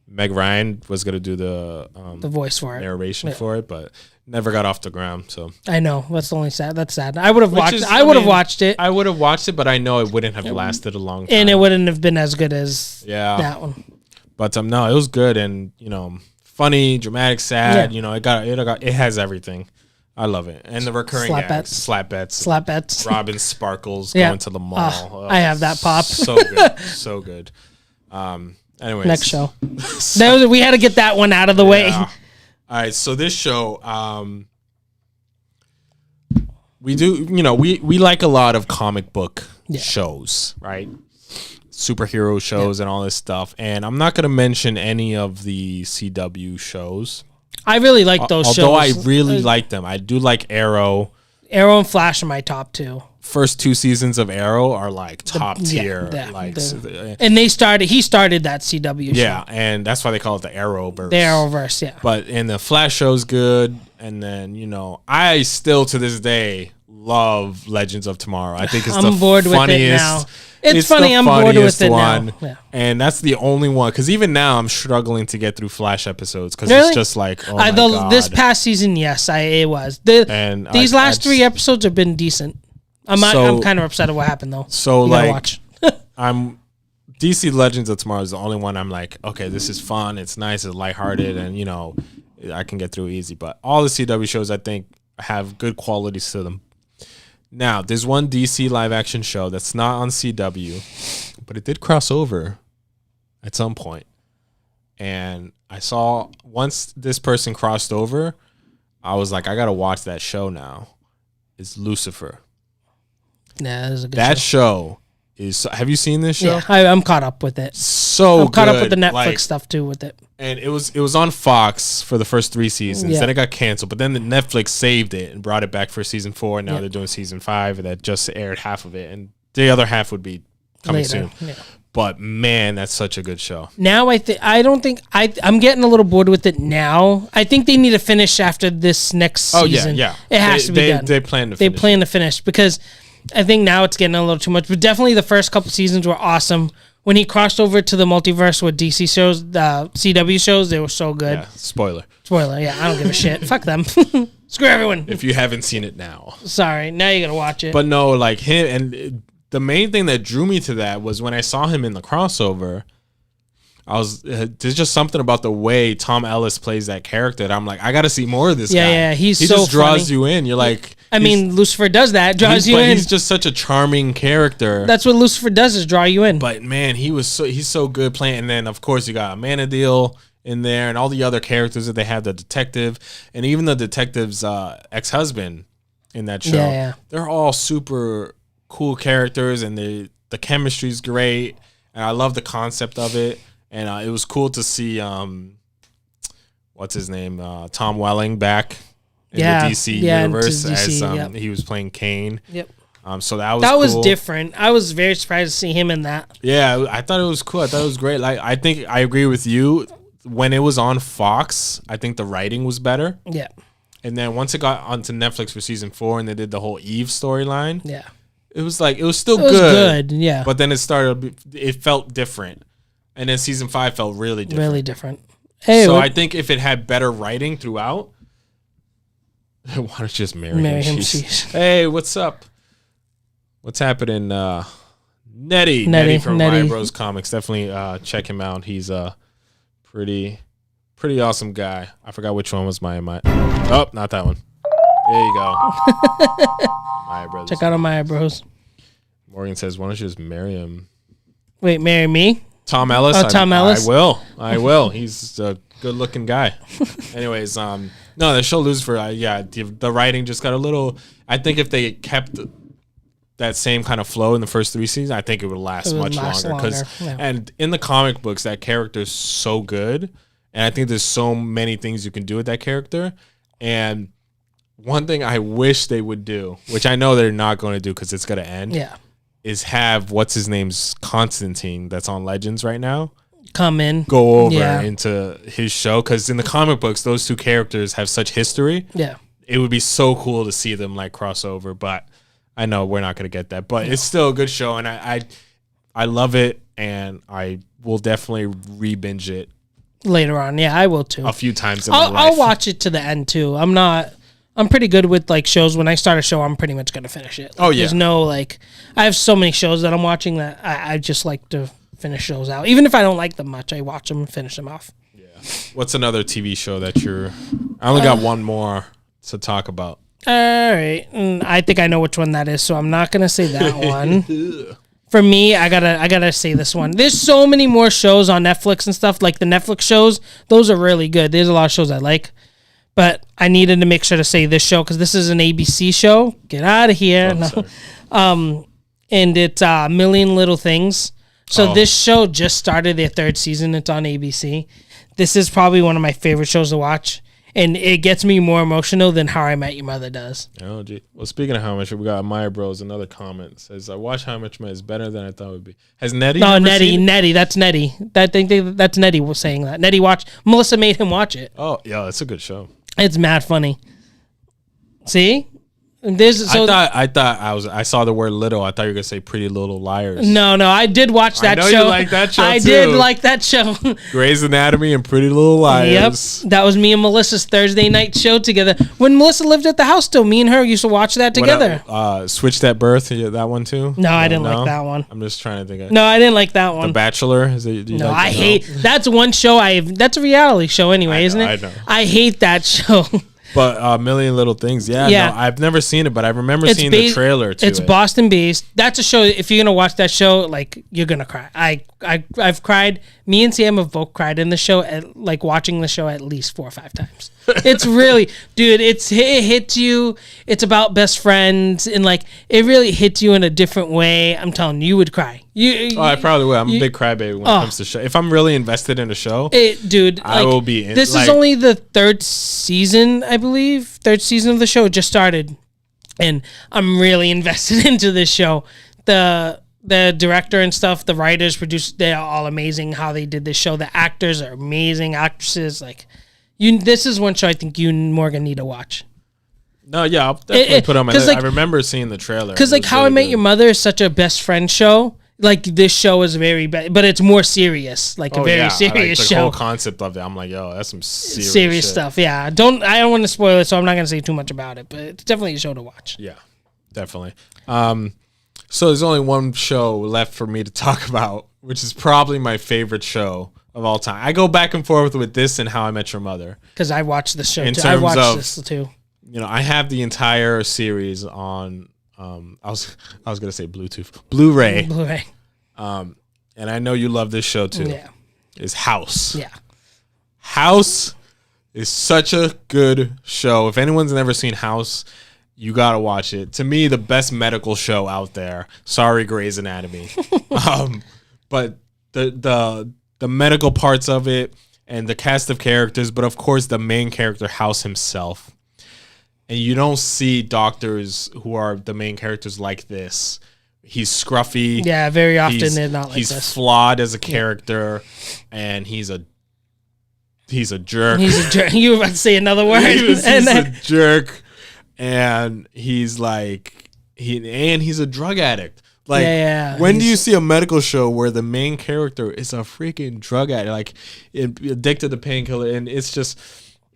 Meg Ryan was gonna do the voice for it, narration for it, but never got off the ground. So I know that's only sad. That's sad. I would have watched. I would have watched it. I would have watched it, but I know it wouldn't have lasted a long time, and it wouldn't have been as good as that one. But no, it was good, and funny, dramatic, sad. It has everything. I love it, and the recurring slap bets. Robin Sparkles going to the mall. I have that pop. So good, so good. Anyways, next show. We had to get that one out of the way. All right, so this show, we do, we like a lot of comic book shows, right? Superhero shows and all this stuff. And I'm not going to mention any of the CW shows. I really like those shows. Although I really like them. I do like Arrow. Arrow and Flash are my top two. First 2 seasons of Arrow are like top tier. And he started that CW show. Yeah, and that's why they call it the Arrowverse. The Arrowverse, yeah. But the Flash show's good. And then, I still to this day love Legends of Tomorrow. I think it's the bored funniest. With it now. It's funny, I'm bored with it one. Now. Yeah. And that's the only one. Because even now, I'm struggling to get through Flash episodes. Because it's just like, oh my God. This past season, yes, it was. These last 3 episodes have been decent. I'm kind of upset at what happened, though. So, watch. DC Legends of Tomorrow is the only one I'm like, okay, this is fun. It's nice. It's lighthearted. And, I can get through easy. But all the CW shows, I think, have good qualities to them. Now, there's one DC live action show that's not on CW, but it did cross over at some point. And I saw once this person crossed over, I was like, I got to watch that show now. It's Lucifer. Yeah, that is a good that show. Have you seen this show? Yeah, I'm caught up with it. I'm caught up with the Netflix stuff too with it. And it was on Fox for the first 3 seasons. Then it got canceled, but then the Netflix saved it and brought it back for season 4. And now they're doing season 5 that just aired half of it, and the other half would be coming soon. Yeah. But man, that's such a good show. Now I'm getting a little bored with it now. I think they need to finish after this next season. Yeah. It has to be done. They plan to finish. They plan to finish because I think now it's getting a little too much. But definitely the first couple seasons were awesome. When he crossed over to the multiverse with DC shows, the CW shows, they were so good. Yeah, spoiler, yeah, I don't give a shit. Fuck them. Screw everyone. If you haven't seen it now. Sorry, now you gotta watch it. But no, like him, and the main thing that drew me to that was when I saw him in the crossover, there's just something about the way Tom Ellis plays that character that I'm like, I gotta see more of this guy. Yeah, he so just draws you in. You're like... Lucifer does that, draws you in. He's just such a charming character. That's what Lucifer does, is draw you in. But man, he's so good playing. And then of course you got Manadil in there and all the other characters that they have, the detective, and even the detective's ex-husband in that show. Yeah. They're all super cool characters, and the chemistry's great, and I love the concept of it. And it was cool to see what's his name, Tom Welling back in the DC universe as he was playing Kane. Yep. So that was cool. Different. I was very surprised to see him in that. Yeah, I thought it was cool. I thought it was great. Like, I think I agree with you. When it was on Fox, I think the writing was better. Yeah. And then once it got onto Netflix for season 4 and they did the whole Eve storyline, yeah, it was still good. Yeah. But then it felt different. And then season 5 felt really different. Really different. Hey, so I think if it had better writing throughout, why don't you just marry him? Hey, what's up? What's happening? Nettie from Vibros Comics. Definitely check him out. He's a pretty awesome guy. I forgot which one was my. Oh, not that one. There you go. Maya Brothers. Check out Maya Bros. Morgan says, "Why don't you just marry him?" Wait, marry me? Tom Ellis. Oh, Tom Ellis. I will. He's a good-looking guy. Anyways, no, the show Lucifer. The writing just got a little. I think if they kept that same kind of flow in the first 3 seasons, I think it would last much longer. And in the comic books, that character is so good, and I think there's so many things you can do with that character. And one thing I wish they would do, which I know they're not going to do because it's going to end. Yeah. Is have what's his name's Constantine that's on Legends right now come in, go over into his show, because in the comic books those two characters have such history. Yeah, it would be so cool to see them like cross over, but I know we're not going to get that. But it's still a good show, and I love it, and I will definitely re-binge it later on. Yeah, I will too. A few times in my life. I'll watch it to the end too. I'm pretty good with like shows. When I start a show, I'm pretty much gonna finish it. Oh yeah. There's no like, I have so many shows that I'm watching that I just like to finish shows out. Even if I don't like them much, I watch them and finish them off. Yeah. What's another TV show that I only got one more to talk about. All right, I think I know which one that is, so I'm not gonna say that one. For me, I gotta say this one. There's so many more shows on Netflix and stuff. Like the Netflix shows, those are really good. There's a lot of shows I like. But I needed to make sure to say this show because this is an ABC show. Get out of here. No. And it's Million Little Things. So this show just started their 3rd season. It's on ABC. This is probably one of my favorite shows to watch. And it gets me more emotional than How I Met Your Mother does. Oh, gee. Well, speaking of How I Met Your Mother, we got Maya Bros. Another comment says, "I watched How I Met Your Mother. It's better than I thought it would be." Has Nettie? No, Nettie. That's Nettie. That's Nettie was saying that. Nettie watched. Melissa made him watch it. Oh, yeah, it's a good show. It's mad funny. See? I saw the word little. I thought you were gonna say Pretty Little Liars. No, I did watch that show. I know you like that show. I did like that show. Grey's Anatomy and Pretty Little Liars. Yep, that was me and Melissa's Thursday night show together. When Melissa lived at the house still, me and her used to watch that together. Switched at Birth, that one too? No, I didn't like that one. I'm just trying to think of No, I didn't like that one. The Bachelor? I hate that's one show that's a reality show anyway, isn't it? I know. I hate that show. But Million Little Things, No, I've never seen it, but I remember seeing the trailer to it. It's Boston based. That's a show. If you're gonna watch that show, like you're gonna cry. I've cried. Me and Sam have both cried in the show, watching the show at least 4 or 5 times. It's really, dude. It hits you. It's about best friends, and it really hits you in a different way. I'm telling you, you would cry. I probably will. I'm a big crybaby when it comes to show. If I'm really invested in a show, I will be. This is only the 3rd season, I believe. 3rd season of the show just started, and I'm really invested into this show. The director and stuff, the writers, producers, they're all amazing how they did this show. The actors are amazing, actresses. This is one show I think you and Morgan need to watch. No, yeah, I'll definitely put on my list. I remember seeing the trailer. Because How I Met Your Mother is such a best friend show. This show is very bad, but it's more serious. A very serious show. The whole concept of it, I'm like, yo, that's some serious stuff. Yeah, I don't want to spoil it, so I'm not going to say too much about it. But it's definitely a show to watch. Yeah, definitely. So there's only one show left for me to talk about, which is probably my favorite show of all time. I go back and forth with this and How I Met Your Mother. Because I watched the show too. I watched this too. I have the entire series on. I was gonna say Blu-ray. Blu-ray. And I know you love this show too. Yeah. Is House. Yeah. House is such a good show. If anyone's never seen House, you gotta watch it. To me, the best medical show out there. Sorry, Grey's Anatomy. But the medical parts of it and the cast of characters, but of course the main character, House himself. And you don't see doctors who are the main characters like this. He's scruffy. Yeah, very often they're not like this. He's flawed as a character, and he's a jerk. He's a jerk. You were about to say another word. He's a jerk, and he's he's a drug addict. When do you see a medical show where the main character is a freaking drug addict, addicted to painkiller, and it's just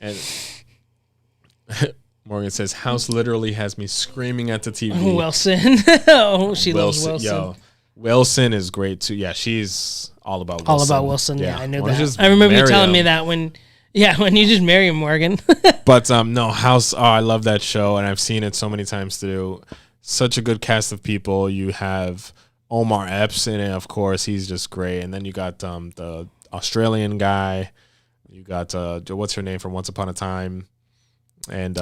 and. Morgan says, House literally has me screaming at the TV. Wilson. She loves Wilson. Yo, Wilson is great too. Yeah, she's all about Wilson. All about Wilson. Yeah, I knew that. I remember you telling me that when Yeah, when you just marry Morgan. But no, House. Oh, I love that show, and I've seen it so many times too. Such a good cast of people. You have Omar Epps in it, of course. He's just great, and then you got the Australian guy. You got what's her name from Once Upon a Time, and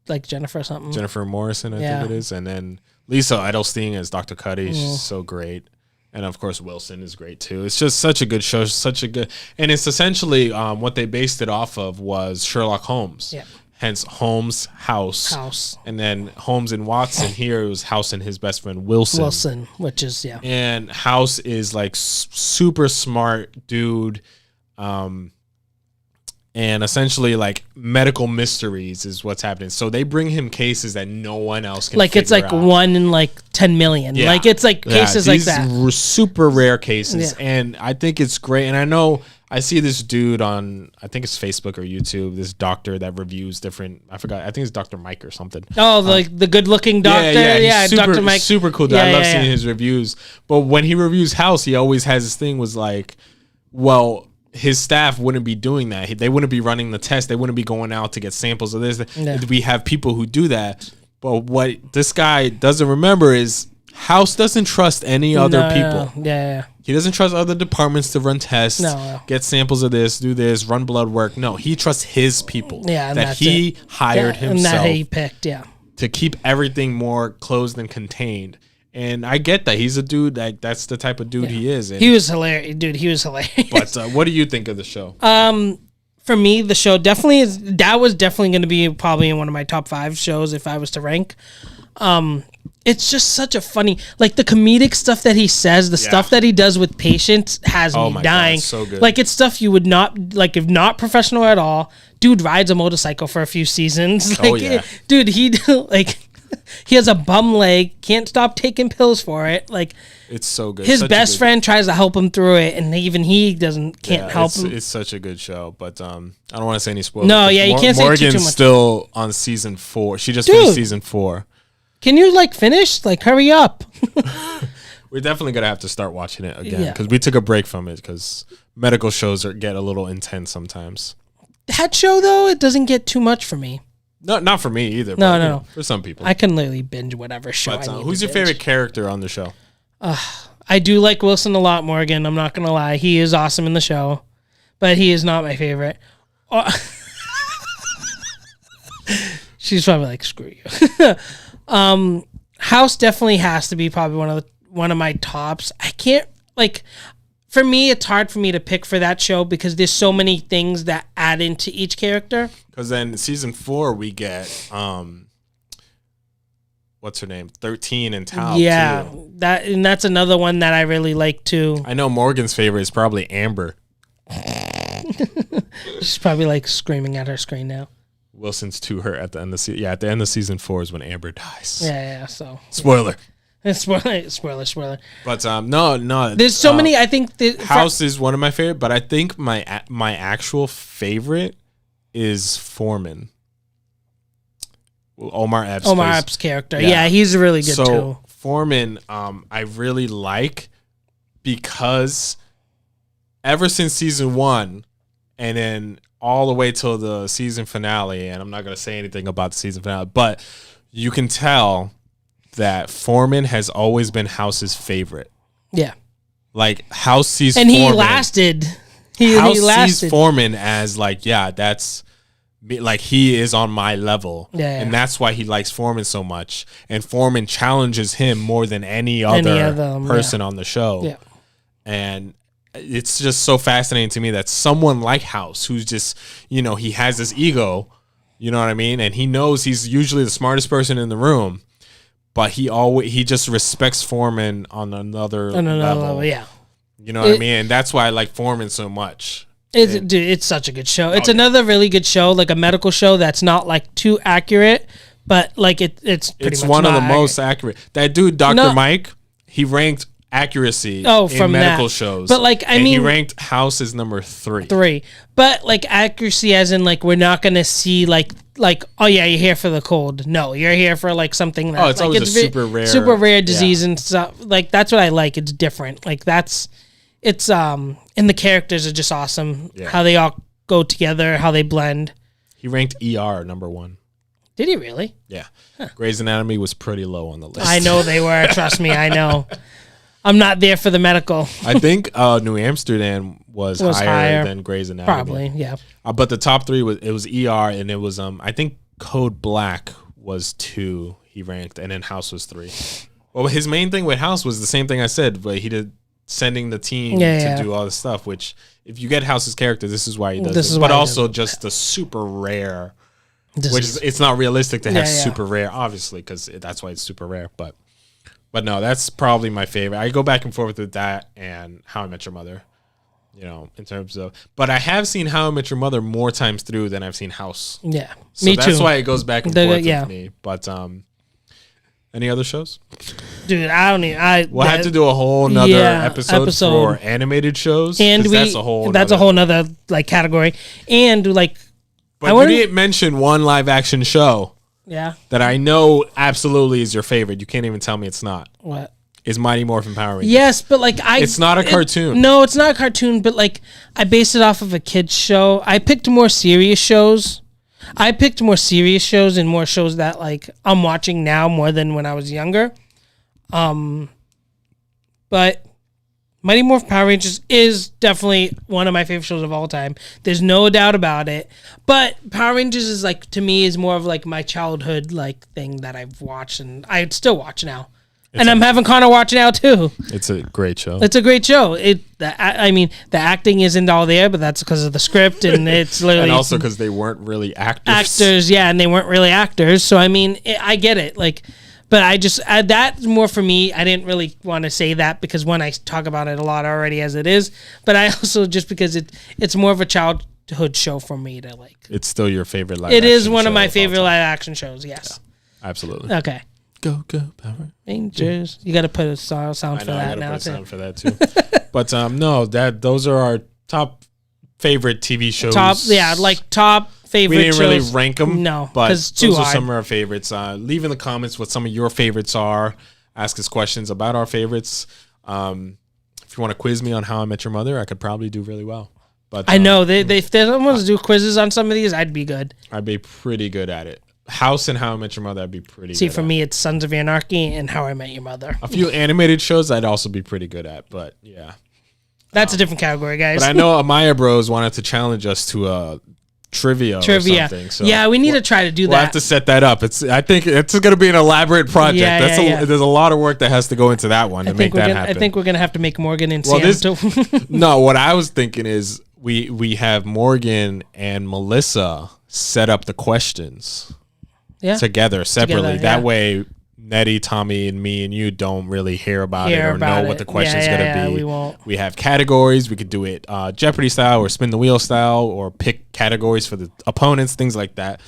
like Jennifer something. Jennifer Morrison, I think it is, and then Lisa Edelstein as Dr. Cuddy. She's so great. And of course, Wilson is great too. It's just such a good show, and it's essentially what they based it off of was Sherlock Holmes. Yeah. Hence Holmes, House, and then Holmes and Watson. Here it was House and his best friend Wilson, which is And House is like super smart dude, and essentially like medical mysteries is what's happening. So they bring him cases that no one else can. Like it's like out. 1 in like 10 million. Yeah. Like it's like cases like that. Super rare cases, and I think it's great. And I know I see this dude on, I think it's Facebook or YouTube. This doctor that reviews different. I forgot. I think it's Dr. Mike or something. Oh, like the good-looking doctor. Yeah, Dr. Mike. Super cool dude. I love seeing his reviews. But when he reviews House, he always has this thing was like, well, his staff wouldn't be doing that. They wouldn't be running the test. They wouldn't be going out to get samples of this. Yeah. We have people who do that. But what this guy doesn't remember is House doesn't trust any other people. Yeah. He doesn't trust other departments to run tests, get samples of this, do this, run blood work. No, he trusts his people that he hired himself. And that he picked, to keep everything more closed and contained. And I get that. He's a dude that's the type of dude he is. And he was hilarious. Dude, he was hilarious. But what do you think of the show? For me, the show definitely is. That was definitely going to be probably in one of my top 5 shows if I was to rank. It's just such a funny, like the comedic stuff that he says, the stuff that he does with patients has me dying. God, so good. Like it's stuff you would not like if not professional at all. Dude rides a motorcycle for a few seasons. Like, dude, he like. He has a bum leg, can't stop taking pills for it. Like it's so good. His best friend tries to help him through it, and even he can't help him. It's such a good show, but I don't want to say any spoilers. No, you can't say Morgan's too much. Still on season 4. She just finished season 4. Can you like finish? Like hurry up. We're definitely gonna have to start watching it again because we took a break from it because medical shows get a little intense sometimes. That show though, it doesn't get too much for me. No, not for me either. No. For some people, I can literally binge whatever show. But, who's your favorite character on the show? I do like Wilson a lot, Morgan. I'm not gonna lie, he is awesome in the show, but he is not my favorite. She's probably like, screw you. House definitely has to be probably one of my tops. I can't like. For me, it's hard for me to pick for that show because there's so many things that add into each character. Because then season 4, we get, what's her name? 13 and Tal, too. That's another one that I really like, too. I know Morgan's favorite is probably Amber. She's probably, like, screaming at her screen now. Wilson's to her at the end of season. Yeah, at the end of season 4 is when Amber dies. Yeah, so. Spoiler. Spoiler. But no. There's so many. I think House is one of my favorite, but I think my actual favorite is Foreman. Omar Epps' character. Yeah, he's really good too. Foreman, I really like because ever since season 1, and then all the way till the season finale, and I'm not gonna say anything about the season finale, but you can tell that Foreman has always been House's favorite. Yeah. Like House sees and Foreman. And he lasted. House sees Foreman as like, that's me, like he is on my level. Yeah. And that's why he likes Foreman so much. And Foreman challenges him more than any other person on the show. Yeah. And it's just so fascinating to me that someone like House, who's just, he has this ego, you know what I mean? And he knows he's usually the smartest person in the room. But he just respects Foreman on another level. Yeah. You know what I mean? And that's why I like Foreman so much. It's such a good show. It's another really good show, like a medical show that's not like too accurate, but like it's pretty much one of the most accurate. That dude, Dr. Mike, he ranked accuracy in medical shows. But like he ranked House as number 3. But like accuracy as in like we're not gonna see like oh yeah, you're here for the cold. No, you're here for like something that it's always a super rare disease and stuff. Like that's what I like. It's different. Like and the characters are just awesome. Yeah. How they all go together, how they blend. He ranked ER number 1. Did he really? Yeah. Huh. Grey's Anatomy was pretty low on the list. I know they were. Trust me, I know. I'm not there for the medical. I think New Amsterdam was higher than Grey's Anatomy. Probably, yeah. But the top 3 was ER, and it was I think Code Black was 2. He ranked, and then House was 3. Well, his main thing with House was the same thing I said, but he did sending the team to do all this stuff. Which, if you get House's character, this is why he does it. But also just the super rare, it's not realistic to have super rare, obviously, because that's why it's super rare. But no, that's probably my favorite. I go back and forth with that and How I Met Your Mother. In terms of, but I have seen How I Met Your Mother more times through than I've seen House. Yeah, so me too. That's why it goes back and forth with me. But any other shows? Dude, I don't even. We'll have to do a whole nother episode for animated shows, and that's a whole nother like category. And like, but you didn't mention one live action show. Yeah, that I know absolutely is your favorite. You can't even tell me it's not. What? Is Mighty Morphin Power Rangers. Yes, but like it's not a cartoon. No, it's not a cartoon, but like I based it off of a kid's show. I picked more serious shows. And more shows that like I'm watching now more than when I was younger. But Mighty Morphin Power Rangers is definitely one of my favorite shows of all time. There's no doubt about it. But Power Rangers is like, to me, is more of like my childhood like thing that I've watched and I still watch now. I'm having Connor watch now too. It's a great show. It's a great show. I mean, the acting isn't all there, but that's because of the script, and it's literally and also because they weren't really actors. Actors, yeah, and they weren't really actors. So I mean, I get it. Like, but I just that's more for me. I didn't really want to say that because one, I talk about it a lot already as it is, but I also just because it's more of a childhood show for me to like. It's still your favorite live. It is one of my favorite live action shows. Yes, yeah, absolutely. Okay. Go Power Rangers! You got to put a sound for that now. Put a sound for that too. But no, those are our top favorite TV shows. Top favorite. We didn't really rank them. No, but those are some of our favorites. Leave in the comments what some of your favorites are. Ask us questions about our favorites. If you want to quiz me on How I Met Your Mother, I could probably do really well. But I know if they want to do quizzes on some of these, I'd be good. I'd be pretty good at it. House and How I Met Your Mother, I'd be pretty good for me, it's Sons of Anarchy and How I Met Your Mother. A few animated shows I'd also be pretty good at, but yeah. That's a different category, guys. But I know Amaya Bros wanted to challenge us to trivia or something. So yeah, we need to try to do that. We'll have to set that up. I think it's going to be an elaborate project. There's a lot of work that has to go into that one to make that happen. I think we're going to have to make Morgan and Sam. No, what I was thinking is we have Morgan and Melissa set up the questions. Together separately. That way Nettie, Tommy, and me and you don't really hear about it or know what the question's going to be. We won't. We have categories. We could do it Jeopardy style or spin the wheel style or pick categories for the opponents, things like that.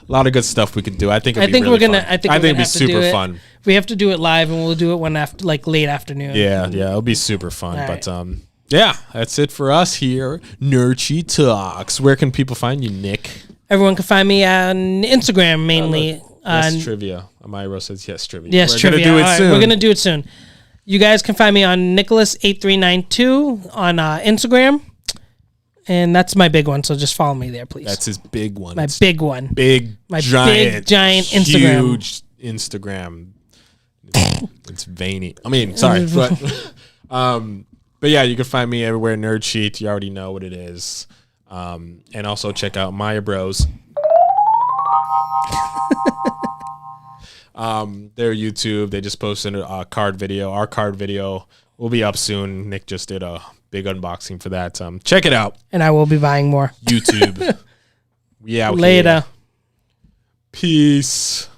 A lot of good stuff we could do. I think it'd be super fun. We have to do it live, and we'll do it one after late afternoon. Yeah, it'll be super fun. All but right. Yeah, that's it for us here. Nerdchi Talks. Where can people find you, Nick? Everyone can find me on Instagram mainly. Yes, trivia. Amira says yes, trivia. Yes, trivia. We're going to do it soon. You guys can find me on Nicholas8392 on Instagram. And that's my big one, so just follow me there, please. That's his big one. My big one. Big giant Instagram. Huge Instagram. It's veiny. I mean, sorry. But yeah, you can find me everywhere. Nerd Sheet. You already know what it is. And also check out Maya Bros. Their YouTube. They just posted a card video. Our card video will be up soon. Nick just did a big unboxing for that. Check it out. And I will be buying more. YouTube. We out later. Here. Peace.